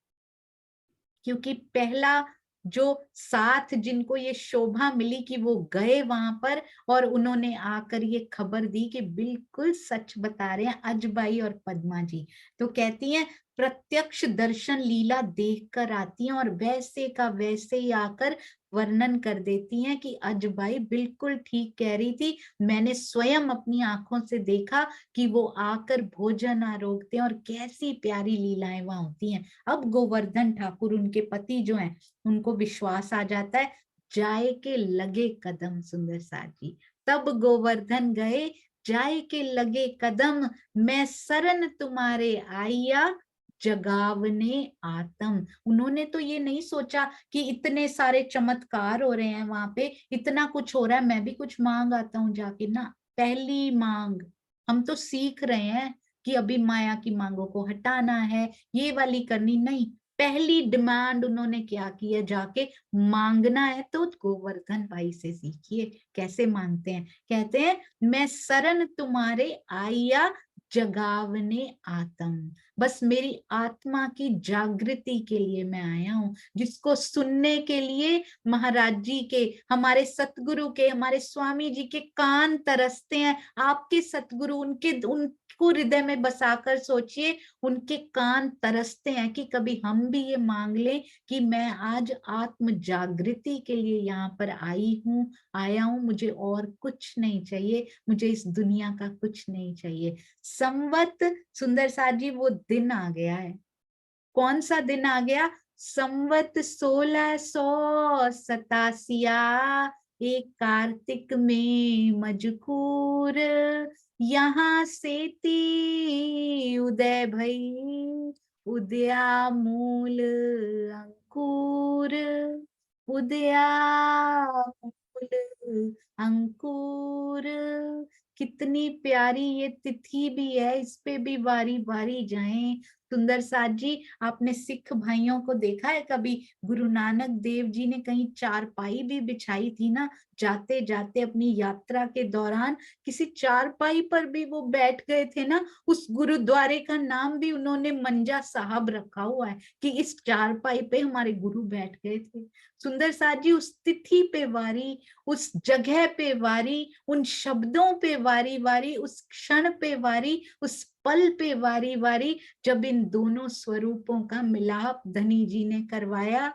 क्योंकि पहला जो साथ जिनको ये शोभा मिली कि वो गए वहां पर और उन्होंने आकर ये खबर दी कि बिल्कुल सच बता रहे हैं अजबाई और पद्मा जी। तो कहती हैं प्रत्यक्ष दर्शन लीला देखकर आती हैं और वैसे का वैसे ही आकर वर्णन कर देती हैं कि अजबाई बिल्कुल ठीक कह रही थी, मैंने स्वयं अपनी आंखों से देखा कि वो आकर भोजन आरोगते हैं और कैसी प्यारी लीलाएं वहां होती हैं। अब गोवर्धन ठाकुर उनके पति जो हैं उनको विश्वास आ जाता है, जाए के लगे कदम सुंदर साथ जी। तब गोवर्धन गए, जाए के लगे कदम, मैं शरण तुम्हारे आइया, जगावने आत्म। उन्होंने तो ये नहीं सोचा कि इतने सारे चमत्कार हो रहे हैं वहां पे, इतना कुछ हो रहा है, मैं भी कुछ मांग आता हूँ जाके ना। पहली मांग, हम तो सीख रहे हैं कि अभी माया की मांगों को हटाना है, ये वाली करनी नहीं। पहली डिमांड उन्होंने क्या किया, जाके मांगना है तो गोवर्धन भाई से सीखिए कैसे मांगते हैं। कहते हैं मैं शरण तुम्हारे आइया, जगावने आत्म। बस मेरी आत्मा की जागृति के लिए मैं आया हूँ, जिसको सुनने के लिए महाराज जी के, हमारे सतगुरु के, हमारे स्वामी जी के कान तरसते हैं। आपके सतगुरु, उनको हृदय में बसाकर सोचिए, उनके कान तरसते हैं कि कभी हम भी ये मांग लें कि मैं आज आत्म जागृति के लिए यहाँ पर आया हूँ, मुझे और कुछ नहीं चाहिए, मुझे इस दुनिया का कुछ नहीं चाहिए। संवत सुंदर साथ जी वो दिन आ गया है, कौन सा दिन आ गया, संवत 1687, एक कार्तिक में मजकूर, यहाँ से ती उदय भई, उदयामूल अंकुर, उदयामूल मूल अंकुर। कितनी प्यारी ये तिथि भी है, इस पे भी बारी बारी जाएं। सुंदर साथ जी, आपने सिख भाइयों को देखा है कभी? गुरु नानक देव जी ने कहीं चारपाई भी बिछाई थी ना, जाते जाते अपनी यात्रा के दौरान किसी चारपाई पर भी वो बैठ गए थे ना। उस गुरुद्वारे का नाम भी उन्होंने मंजा साहब रखा हुआ है कि इस चारपाई पे हमारे गुरु बैठ गए थे। सुंदर साथ जी, उस तिथि पे वारी, उस जगह पे वारी, उन शब्दों पे वारी वारी, उस क्षण पे वारी, उस पल पे वारी वारी, जब इन दोनों स्वरूपों का मिलाप धनी जी ने करवाया,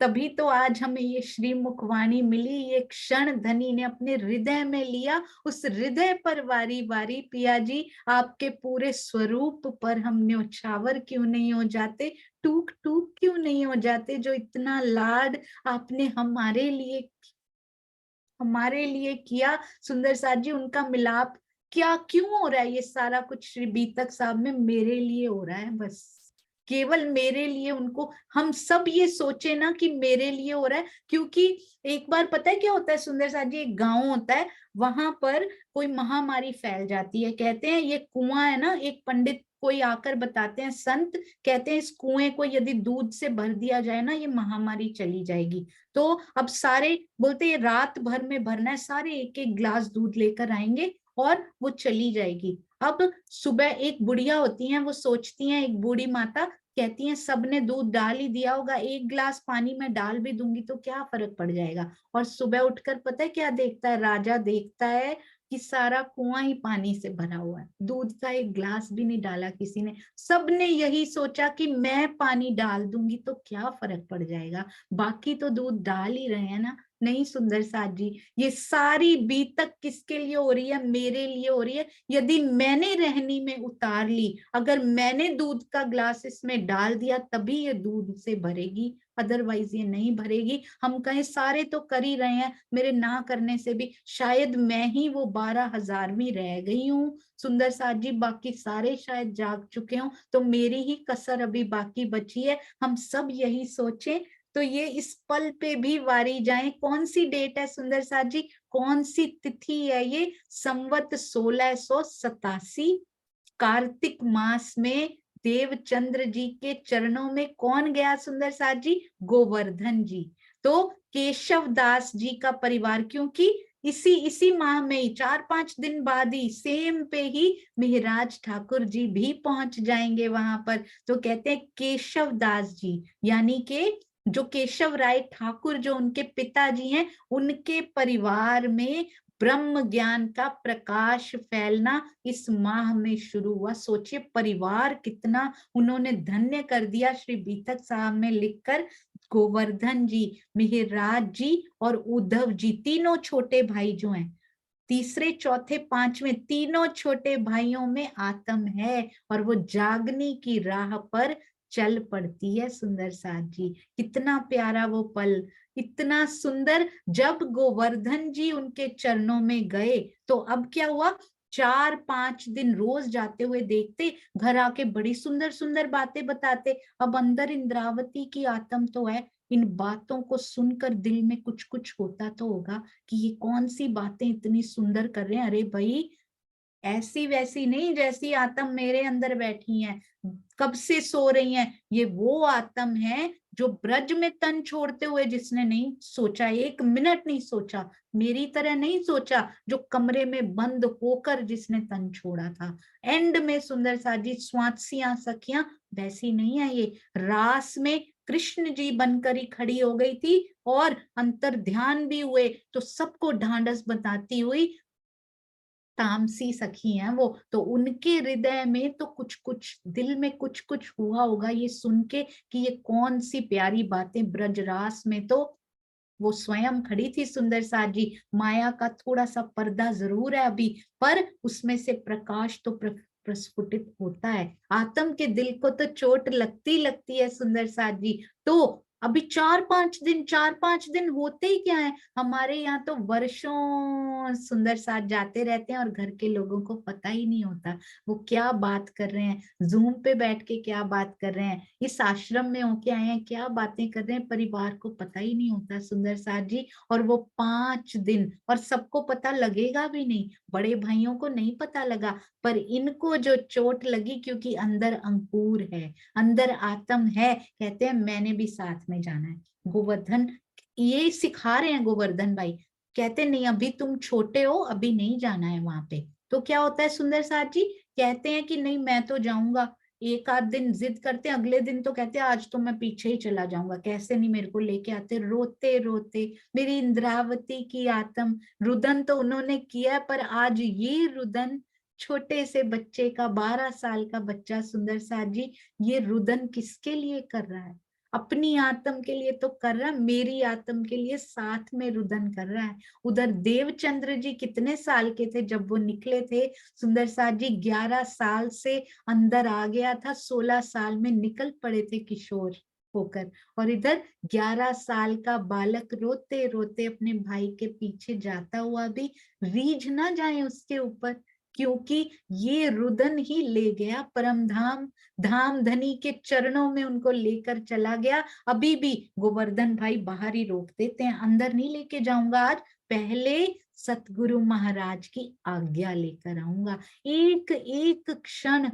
तभी तो आज हमें ये श्री मुखवाणी मिली। ये क्षण धनी ने अपने हृदय में लिया, उस हृदय पर वारी वारी। पिया जी, आपके पूरे स्वरूप पर हम न्योछावर क्यों नहीं हो जाते, टूक टूक क्यों नहीं हो जाते? जो इतना लाड आपने हमारे लिए किया सुंदर साथ जी, उनका मिलाप क्या क्यों हो रहा है? ये सारा कुछ श्री बीतक साहब में मेरे लिए हो रहा है, बस केवल मेरे लिए। उनको हम सब ये सोचे ना कि मेरे लिए हो रहा है, क्योंकि एक बार पता है क्या होता है सुंदर साथ जी, एक गांव होता है, वहां पर कोई महामारी फैल जाती है। कहते हैं ये कुआं है ना, एक पंडित कोई आकर बताते हैं, संत कहते हैं इस कुएं को यदि दूध से भर दिया जाए ना, ये महामारी चली जाएगी। तो अब सारे बोलते ये रात भर में भरना है, सारे एक एक ग्लास दूध लेकर आएंगे और वो चली जाएगी। अब सुबह एक बुढ़िया होती हैं, वो सोचती हैं, एक बूढ़ी माता कहती हैं सबने दूध डाल ही दिया होगा, एक ग्लास पानी में डाल भी दूंगी तो क्या फर्क पड़ जाएगा। और सुबह उठकर पता है क्या देखता है राजा? देखता है कि सारा कुआं ही पानी से भरा हुआ है, दूध का एक ग्लास भी नहीं डाला किसी ने। सबने यही सोचा कि मैं पानी डाल दूंगी तो क्या फर्क पड़ जाएगा, बाकी तो दूध डाल ही रहे हैं ना। नहीं सुंदर साथ जी, ये सारी बीतक किसके लिए हो रही है? मेरे लिए हो रही है। यदि मैंने रहनी में उतार ली, अगर मैंने दूध का ग्लास इसमें डाल दिया, तभी ये दूध से भरेगी, अदरवाइज ये नहीं भरेगी। हम कहें सारे तो कर ही रहे हैं, मेरे ना करने से भी शायद मैं ही वो 12,000वीं रह गई हूँ सुंदर साथ जी, बाकी सारे शायद जाग चुके हों, तो मेरी ही कसर अभी बाकी बची है। हम सब यही सोचें तो ये इस पल पे भी वारी जाए। कौन सी डेट है सुंदर साथ जी, कौन सी तिथि है ये? संवत 1687 कार्तिक मास में देवचंद्र जी के चरणों में कौन गया सुंदर साथ जी? गोवर्धन जी। तो केशव दास जी का परिवार, क्योंकि इसी माह में ही 4-5 दिन बाद ही सेम पे ही मेहराज ठाकुर जी भी पहुंच जाएंगे वहां पर। तो कहते हैं केशव दास जी, यानी के जो केशव राय ठाकुर जो उनके पिताजी हैं, उनके परिवार में ब्रह्म ज्ञान का प्रकाश फैलना इस माह में शुरू हुआ। सोचिए परिवार कितना उन्होंने धन्य कर दिया श्री बीतक साहब में लिखकर। गोवर्धन जी, मिहिरराज जी और उद्धव जी, तीनों छोटे भाई जो हैं, तीसरे चौथे पांचवें तीनों छोटे भाइयों में आत्म है और वो जागने की राह पर चल पड़ती है सुंदर साथ जी। कितना प्यारा वो पल, इतना सुंदर। जब गोवर्धन जी उनके चरणों में गए तो अब क्या हुआ, 4-5 दिन रोज जाते हुए देखते, घर आके बड़ी सुंदर सुंदर बातें बताते। अब अंदर इंद्रावती की आत्म तो है, इन बातों को सुनकर दिल में कुछ कुछ होता तो होगा कि ये कौन सी बातें इतनी सुंदर कर रहे हैं। अरे भाई, ऐसी वैसी नहीं जैसी आत्म मेरे अंदर बैठी हैं, कब से सो रही हैं, ये वो आत्म है जो ब्रज में तन छोड़ते हुए, जिसने नहीं सोचा, एक मिनट नहीं सोचा, मेरी तरह नहीं सोचा, जो कमरे में बंद होकर जिसने तन छोड़ा था। एंड में सुंदर साथ जी स्वात्सियां सखियां वैसी नहीं है, ये रास में कृष्ण जी बनकर ही खड़ी हो गई थी और अंतर ध्यान भी हुए, तो सबको ढांढस बताती हुई तामसी सखी हैं वो। तो उनके हृदय में तो कुछ कुछ दिल में कुछ कुछ हुआ होगा ये सुन के कि ये कौन सी प्यारी बातें ब्रजरास में। तो वो स्वयं खड़ी थी सुंदर साथ जी। माया का थोड़ा सा पर्दा जरूर है अभी, पर उसमें से प्रकाश तो प्रस्फुटित होता है। आत्म के दिल को तो चोट लगती लगती है सुंदर साथ जी। तो अभी 4-5 दिन होते ही क्या है, हमारे यहाँ तो वर्षों सुंदर साथ जाते रहते हैं और घर के लोगों को पता ही नहीं होता वो क्या बात कर रहे हैं, जूम पे बैठ के क्या बात कर रहे हैं, इस आश्रम में होके आए हैं क्या बातें कर रहे हैं, परिवार को पता ही नहीं होता सुंदर साथ जी। और वो 5 दिन, और सबको पता लगेगा भी नहीं, बड़े भाइयों को नहीं पता लगा, पर इनको जो चोट लगी क्योंकि अंदर अंकुर है, अंदर आत्म है, कहते हैं मैंने भी साथ में जाना है। गोवर्धन ये सिखा रहे हैं गोवर्धन भाई, कहते नहीं अभी तुम छोटे हो, अभी नहीं जाना है वहां पे। तो क्या होता है सुंदर साथ जी, कहते हैं कि नहीं मैं तो जाऊंगा, एक आध दिन जिद करते हैं, अगले दिन तो कहते हैं आज तो मैं पीछे ही चला जाऊंगा, कैसे नहीं मेरे को लेके आते, रोते रोते। मेरी इंद्रावती की आत्म, रुदन तो उन्होंने किया, पर आज ये रुदन छोटे से बच्चे का, 12 साल का बच्चा सुंदर साथ जी, ये रुदन किसके लिए कर रहा है, अपनी आत्म के लिए तो कर रहा है, मेरी आत्म के लिए साथ में रुदन कर रहा है। उधर देवचंद्र जी कितने साल के थे जब वो निकले थे सुंदर साथ जी, 11 साल से अंदर आ गया था, 16 साल में निकल पड़े थे किशोर होकर, और इधर 11 साल का बालक रोते रोते अपने भाई के पीछे जाता हुआ भी रीझ ना जाए उसके ऊपर, क्योंकि ये रुदन ही ले गया परम धाम, धाम धनी के चरणों में उनको लेकर चला गया। अभी भी गोवर्धन भाई बाहर ही रोक देते हैं, अंदर नहीं लेके जाऊंगा आज, पहले सतगुरु महाराज की आज्ञा लेकर आऊंगा। एक एक क्षण,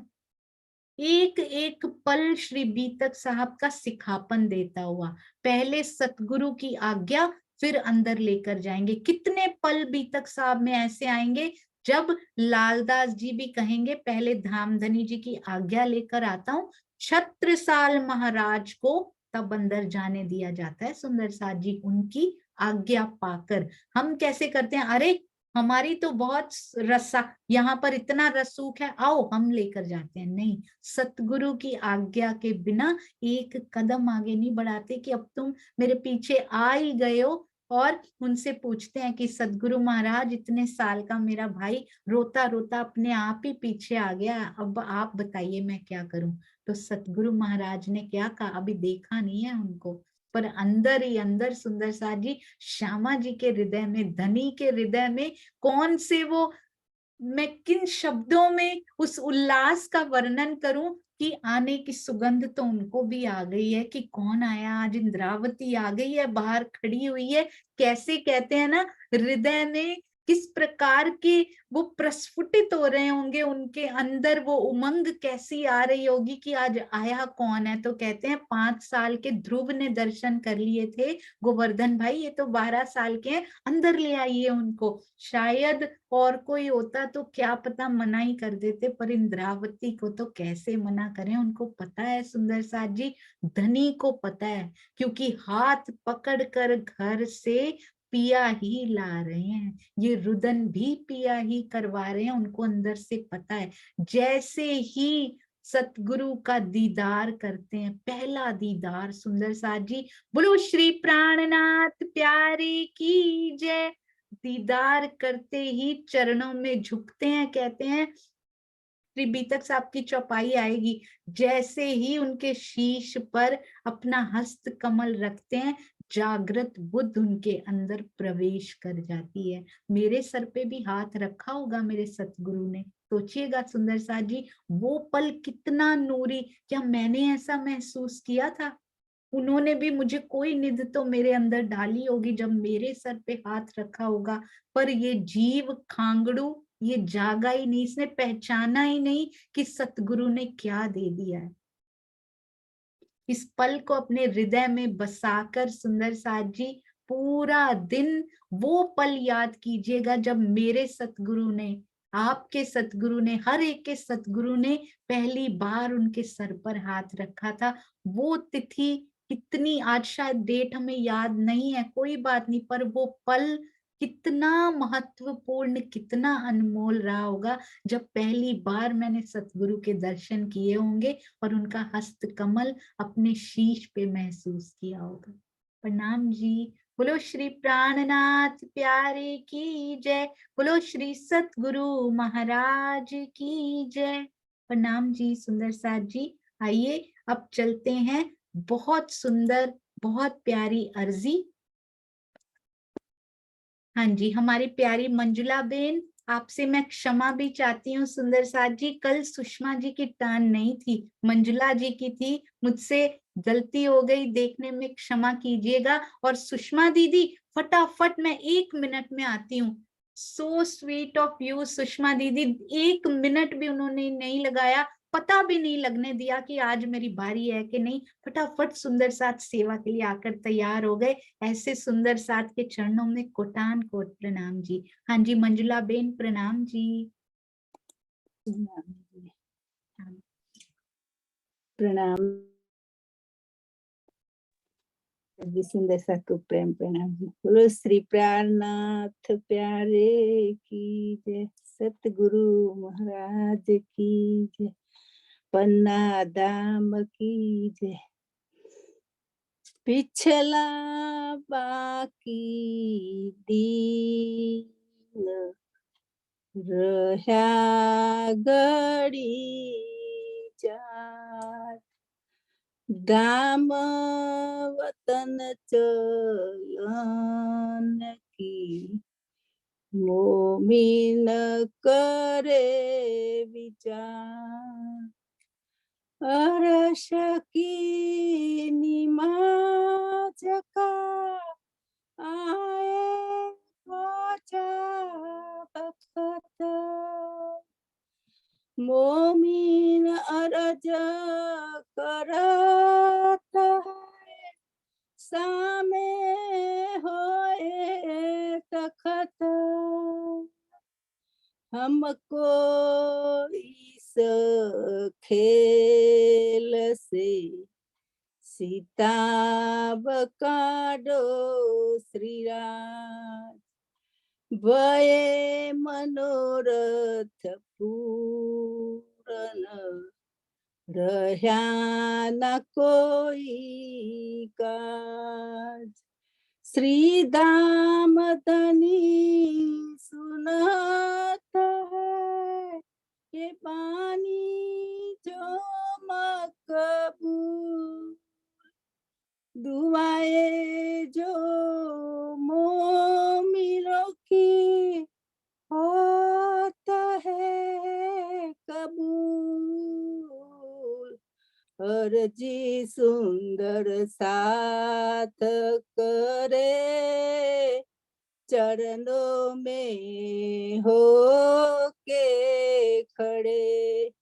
एक एक पल श्री बीतक साहब का सिखापन देता हुआ, पहले सतगुरु की आज्ञा, फिर अंदर लेकर जाएंगे। कितने पल बीतक साहब में ऐसे आएंगे जब लालदास जी भी कहेंगे पहले धामधनी जी की आज्ञा लेकर आता हूं, छत्रसाल महाराज को तब अंदर जाने दिया जाता है सुंदर साथ जी, उनकी आज्ञा पाकर। हम कैसे करते हैं, अरे हमारी तो बहुत रसा, यहाँ पर इतना रसूख है, आओ हम लेकर जाते हैं, नहीं, सतगुरु की आज्ञा के बिना एक कदम आगे नहीं बढ़ाते कि अब तुम मेरे पीछे आ ही गए हो। और उनसे पूछते हैं कि सतगुरु महाराज इतने साल का मेरा भाई रोता रोता अपने आप ही पीछे आ गया, अब आप बताइए मैं क्या करूं। तो सतगुरु महाराज ने क्या कहा, अभी देखा नहीं है उनको, पर अंदर ही अंदर सुंदर साथ जी, श्यामा जी के हृदय में, धनी के हृदय में, कौन से वो, मैं किन शब्दों में उस उल्लास का वर्णन करूं कि आने की सुगंध तो उनको भी आ गई है कि कौन आया आज, इंद्रावती आ गई है, बाहर खड़ी हुई है, कैसे कहते हैं ना, हृदय में किस प्रकार के वो प्रस्फुटित हो रहे होंगे, उनके अंदर वो उमंग कैसी आ रही होगी कि आज आया कौन है। तो कहते हैं 5 साल के ध्रुव ने दर्शन कर लिए थे गोवर्धन भाई, ये तो 12 साल के हैं, अंदर ले आइए उनको। शायद और कोई होता तो क्या पता मना ही कर देते, पर इंद्रावती को तो कैसे मना करें, उनको पता है सुंदर साथ जी, धनी को पता है, क्योंकि हाथ पकड़कर घर से पिया ही ला रहे हैं, ये रुदन भी पिया ही करवा रहे हैं, उनको अंदर से पता है। जैसे ही सतगुरु का दीदार करते हैं, पहला दीदार सुंदर साथ जी, बोलो श्री प्राणनाथ प्यारे की जय, दीदार करते ही चरणों में झुकते हैं, कहते हैं श्री बीतक साहब की चौपाई आएगी, जैसे ही उनके शीश पर अपना हस्त कमल रखते हैं, जागृत बुद्ध उनके अंदर प्रवेश कर जाती है। मेरे सर पे भी हाथ रखा होगा मेरे सतगुरु ने, सोचिएगा सुंदर साथ जी, वो पल कितना नूरी, क्या मैंने ऐसा महसूस किया था, उन्होंने भी मुझे कोई निध तो मेरे अंदर डाली होगी जब मेरे सर पे हाथ रखा होगा, पर ये जीव खांगड़ू ये जागा ही नहीं, इसने पहचाना ही नहीं कि सतगुरु ने क्या दे दिया है। इस पल को अपने हृदय में बसाकर सुंदर साथ जी, पूरा दिन वो पल याद कीजिएगा जब मेरे सतगुरु ने, आपके सतगुरु ने, हर एक के सतगुरु ने पहली बार उनके सर पर हाथ रखा था। वो तिथि कितनी, आज शायद डेट हमें याद नहीं है, कोई बात नहीं, पर वो पल कितना महत्वपूर्ण, कितना अनमोल रहा होगा जब पहली बार मैंने सतगुरु के दर्शन किए होंगे और उनका हस्त कमल अपने शीश पे महसूस किया होगा। प्रणाम जी, बोलो श्री प्राणनाथ प्यारे की जय, बोलो श्री सतगुरु महाराज की जय। प्रणाम जी सुंदर साथ जी। आइए अब चलते हैं बहुत सुंदर बहुत प्यारी अर्जी। हाँ जी, हमारी प्यारी मंजुला बेन, आपसे मैं क्षमा भी चाहती हूँ सुंदर साथ जी, कल सुषमा जी की टर्न नहीं थी, मंजुला जी की थी, मुझसे गलती हो गई, देखने में क्षमा कीजिएगा। और सुषमा दीदी, फटाफट मैं 1 मिनट में आती हूँ। So sweet of you Sushma दीदी, 1 मिनट भी उन्होंने नहीं लगाया, पता भी नहीं लगने दिया कि आज मेरी बारी है कि नहीं, फटाफट सुंदर साथ सेवा के लिए आकर तैयार हो गए। ऐसे सुंदर साथ के चरणों में कोटान कोट प्रणाम जी। हाँ जी मंजुला बेन, प्रणाम जी। प्रणाम जी। प्रणाम जी, सुंदर सा को प्रेम प्रणाम जी। बोलो श्री प्राणनाथ प्यारे की जय, सतगुरु महाराज की जय, पन्ना दाम की जय। पिछला बाकी दीन रहा घड़ी चार, दाम वतन चलन की मोमिन करे विचार, अरश की निमाज का आए पहुंचा बखत, मोमिन अरज करत है, सामे होए तखत, हमको इस खेल से सीताब काडो श्री राम, भये मनोरथ पूरन, रहा न कोई काज, श्री दाम धनी सुनत है, ये बानी जो मकबूल, दुआए जो मोमिनों की होता है कबूल, अर्जी सुंदर साथ करे, चरणों में हो के खड़े,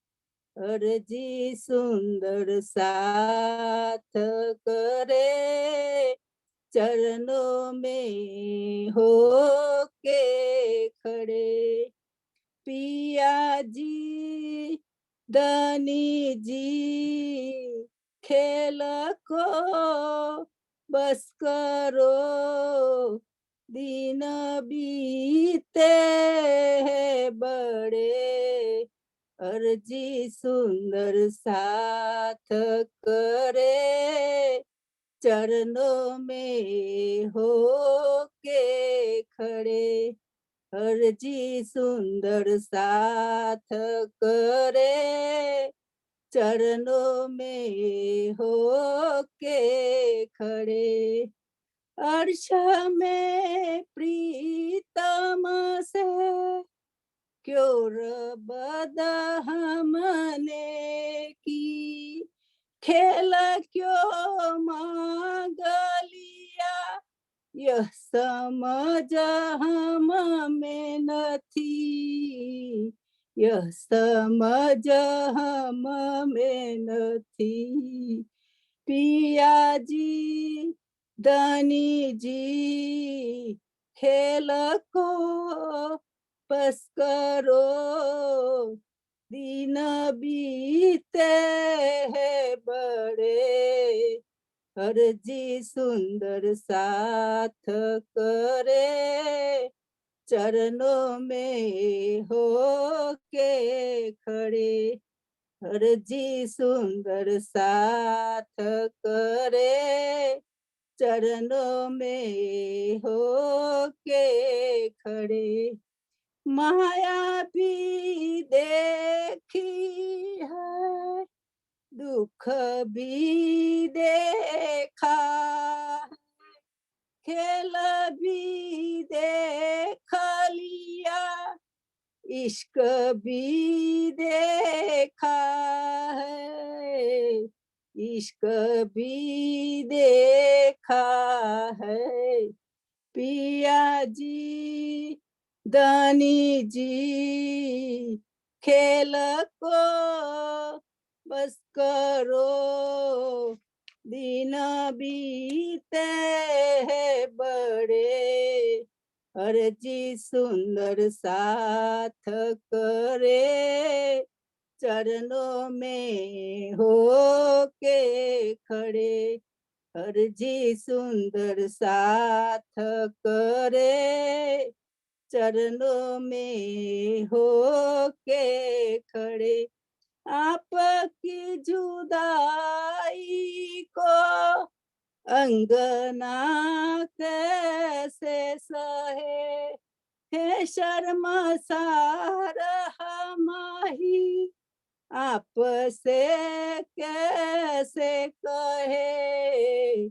अर्जी सुंदर साथ करे, चरणों में हो के खड़े, पिया जी धनी जी खेल को बस करो, दिन बीते हैं बड़े, अर्जी सुंदर साथ करे, चरणों में हो के खड़े, अर्जी सुंदर साथ करे, चरणों में हो के खड़े, अर्श में प्रीतम से क्यों रबद हमने की, खेल क्यों मांग लिया, यह समझ हम में न थी, यह समझ हम में न थी, पिया जी धनी जी खेल को बस करो, दिन बीते हैं बड़े, अर्जी सुंदर साथ करे, चरणों में हो के खड़े, अर्जी सुंदर साथ करे, चरणों में हो के खड़े, माया भी देखी है दुख भी देखा, खेल भी देख लिया, इश्क भी देखा है, इश्क भी देखा है। पिया जी दानी जी खेल को बस करो, दिन बीते हैं बड़े, हर जी सुंदर साथ करे, चरणों में हो के खड़े, हर जी सुंदर साथ करे, चरणों में हो के खड़े। आपकी जुदाई को अंगना कैसे सहे, है शर्मसार माही, आप से कैसे कहे,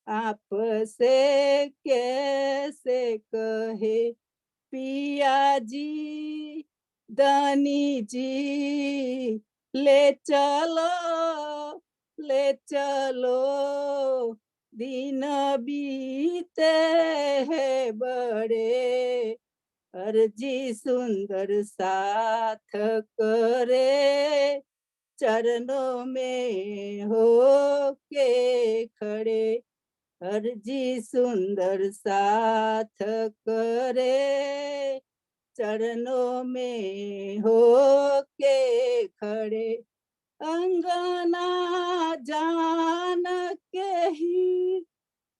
आप से कैसे कहे। पिया जी दानी जी ले चलो, ले चलो, दिन बीते हैं बड़े, हर जी सुंदर साथ करे, चरणों में हो के खड़े, हर जी सुंदर साथ करे, चरणों में हो के खड़े। अंगना जान के ही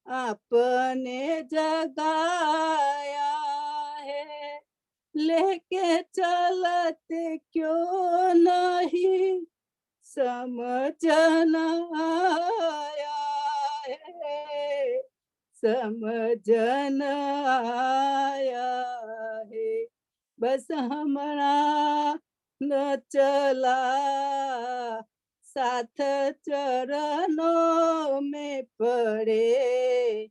आपने जगाया है, लेके चलते क्यों नहीं समझ न आया है, समझ न आया है। बस हमारा न चला साथ चरणों में पड़े,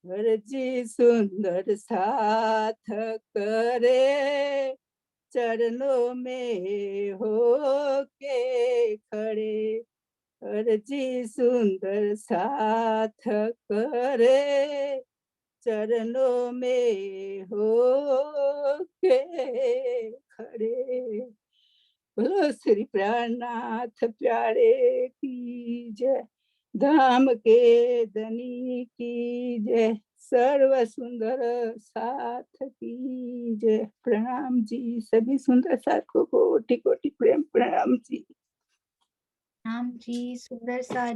हर जी सुंदर साथ करे, चरणों में हो के खड़े, हर जी सुंदर साथ करे, चरणों में हो के खड़े। बोलो श्री प्राणनाथ प्यारे की जय, धाम के धनी की जय, सर्व सुंदर साथ की जय। प्रणाम जी, सभी सुंदर साथ को कोटि कोटि प्रेम प्रणाम जी। राम जी सुंदर सा,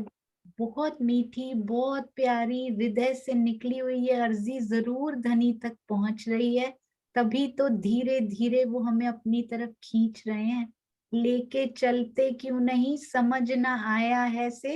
बहुत मीठी, बहुत प्यारी, हृदय से निकली हुई ये अर्जी जरूर धनी तक पहुंच रही है, तभी तो धीरे धीरे वो हमें अपनी तरफ खींच रहे हैं। लेके चलते क्यों नहीं समझ ना आया है से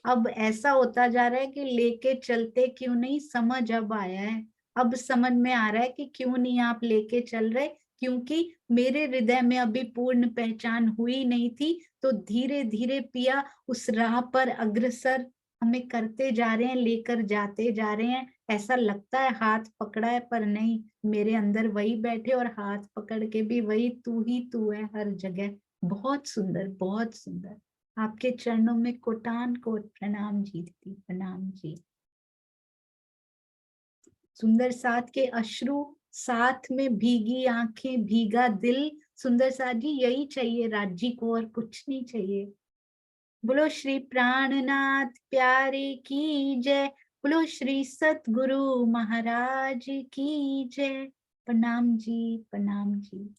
अब ऐसा होता जा रहा है कि लेके चलते क्यों नहीं समझ अब आया है। अब समझ में आ रहा है कि क्यों नहीं आप लेके चल रहे, क्योंकि मेरे हृदय में अभी पूर्ण पहचान हुई नहीं थी। तो धीरे धीरे पिया उस राह पर अग्रसर हमें करते जा रहे हैं, लेकर जाते जा रहे हैं। ऐसा लगता है हाथ पकड़ा है, पर नहीं, मेरे अंदर वही बैठे और हाथ पकड़ के भी वही तू ही तू है हर जगह। बहुत सुंदर, बहुत सुंदर। आपके चरणों में कोटान कोट प्रणाम जी दीदी, प्रणाम जी। सुंदर साथ के अश्रु, साथ में भीगी आंखें, भीगा दिल। सुंदर साथ जी यही चाहिए राज्य को, और कुछ नहीं चाहिए। बोलो श्री प्राणनाथ प्यारे की जय, बोलो श्री सतगुरु महाराज की जय। प्रणाम जी, प्रणाम जी।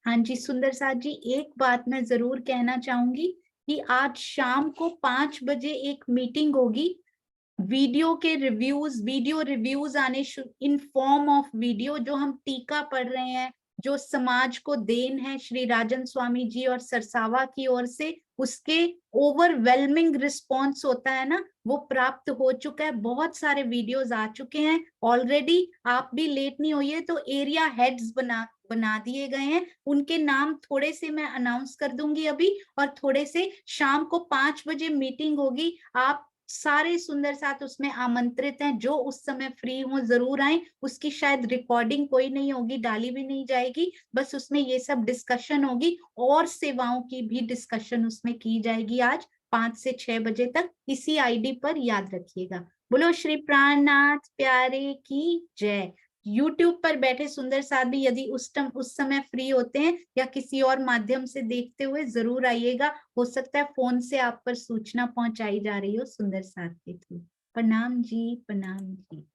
हाँ जी सुंदर साथ जी, एक बात मैं जरूर कहना चाहूंगी कि आज शाम को 5 बजे एक मीटिंग होगी। वीडियो के रिव्यूज, वीडियो रिव्यूज आने इन फॉर्म ऑफ वीडियो, जो हम टीका पढ़ रहे हैं, जो समाज को देन है श्री राजन स्वामी जी और सरसावा की ओर से, उसके ओवरवेलमिंग रिस्पॉन्स होता है ना, वो प्राप्त हो चुका है। बहुत सारे वीडियोस आ चुके हैं ऑलरेडी। आप भी लेट नहीं होइए तो एरिया हेड्स बना दिए गए हैं। उनके नाम थोड़े से मैं अनाउंस कर दूंगी अभी, और थोड़े से शाम को 5 बजे मीटिंग होगी। आप सारे सुंदर साथ उसमें आमंत्रित हैं, जो उस समय फ्री हो जरूर आए। उसकी शायद रिकॉर्डिंग कोई नहीं होगी, डाली भी नहीं जाएगी, बस उसमें ये सब डिस्कशन होगी और सेवाओं की भी डिस्कशन उसमें की जाएगी आज 5 से 6 बजे तक, इसी आईडी पर, याद रखिएगा। बोलो श्री प्राणनाथ प्यारे की जय। यूट्यूब पर बैठे सुंदर साथ भी यदि उस समय फ्री होते हैं या किसी और माध्यम से देखते हुए जरूर आइएगा। हो सकता है फोन से आप पर सूचना पहुंचाई जा रही हो सुंदर साथ के थ्रू। प्रणाम जी, प्रणाम जी।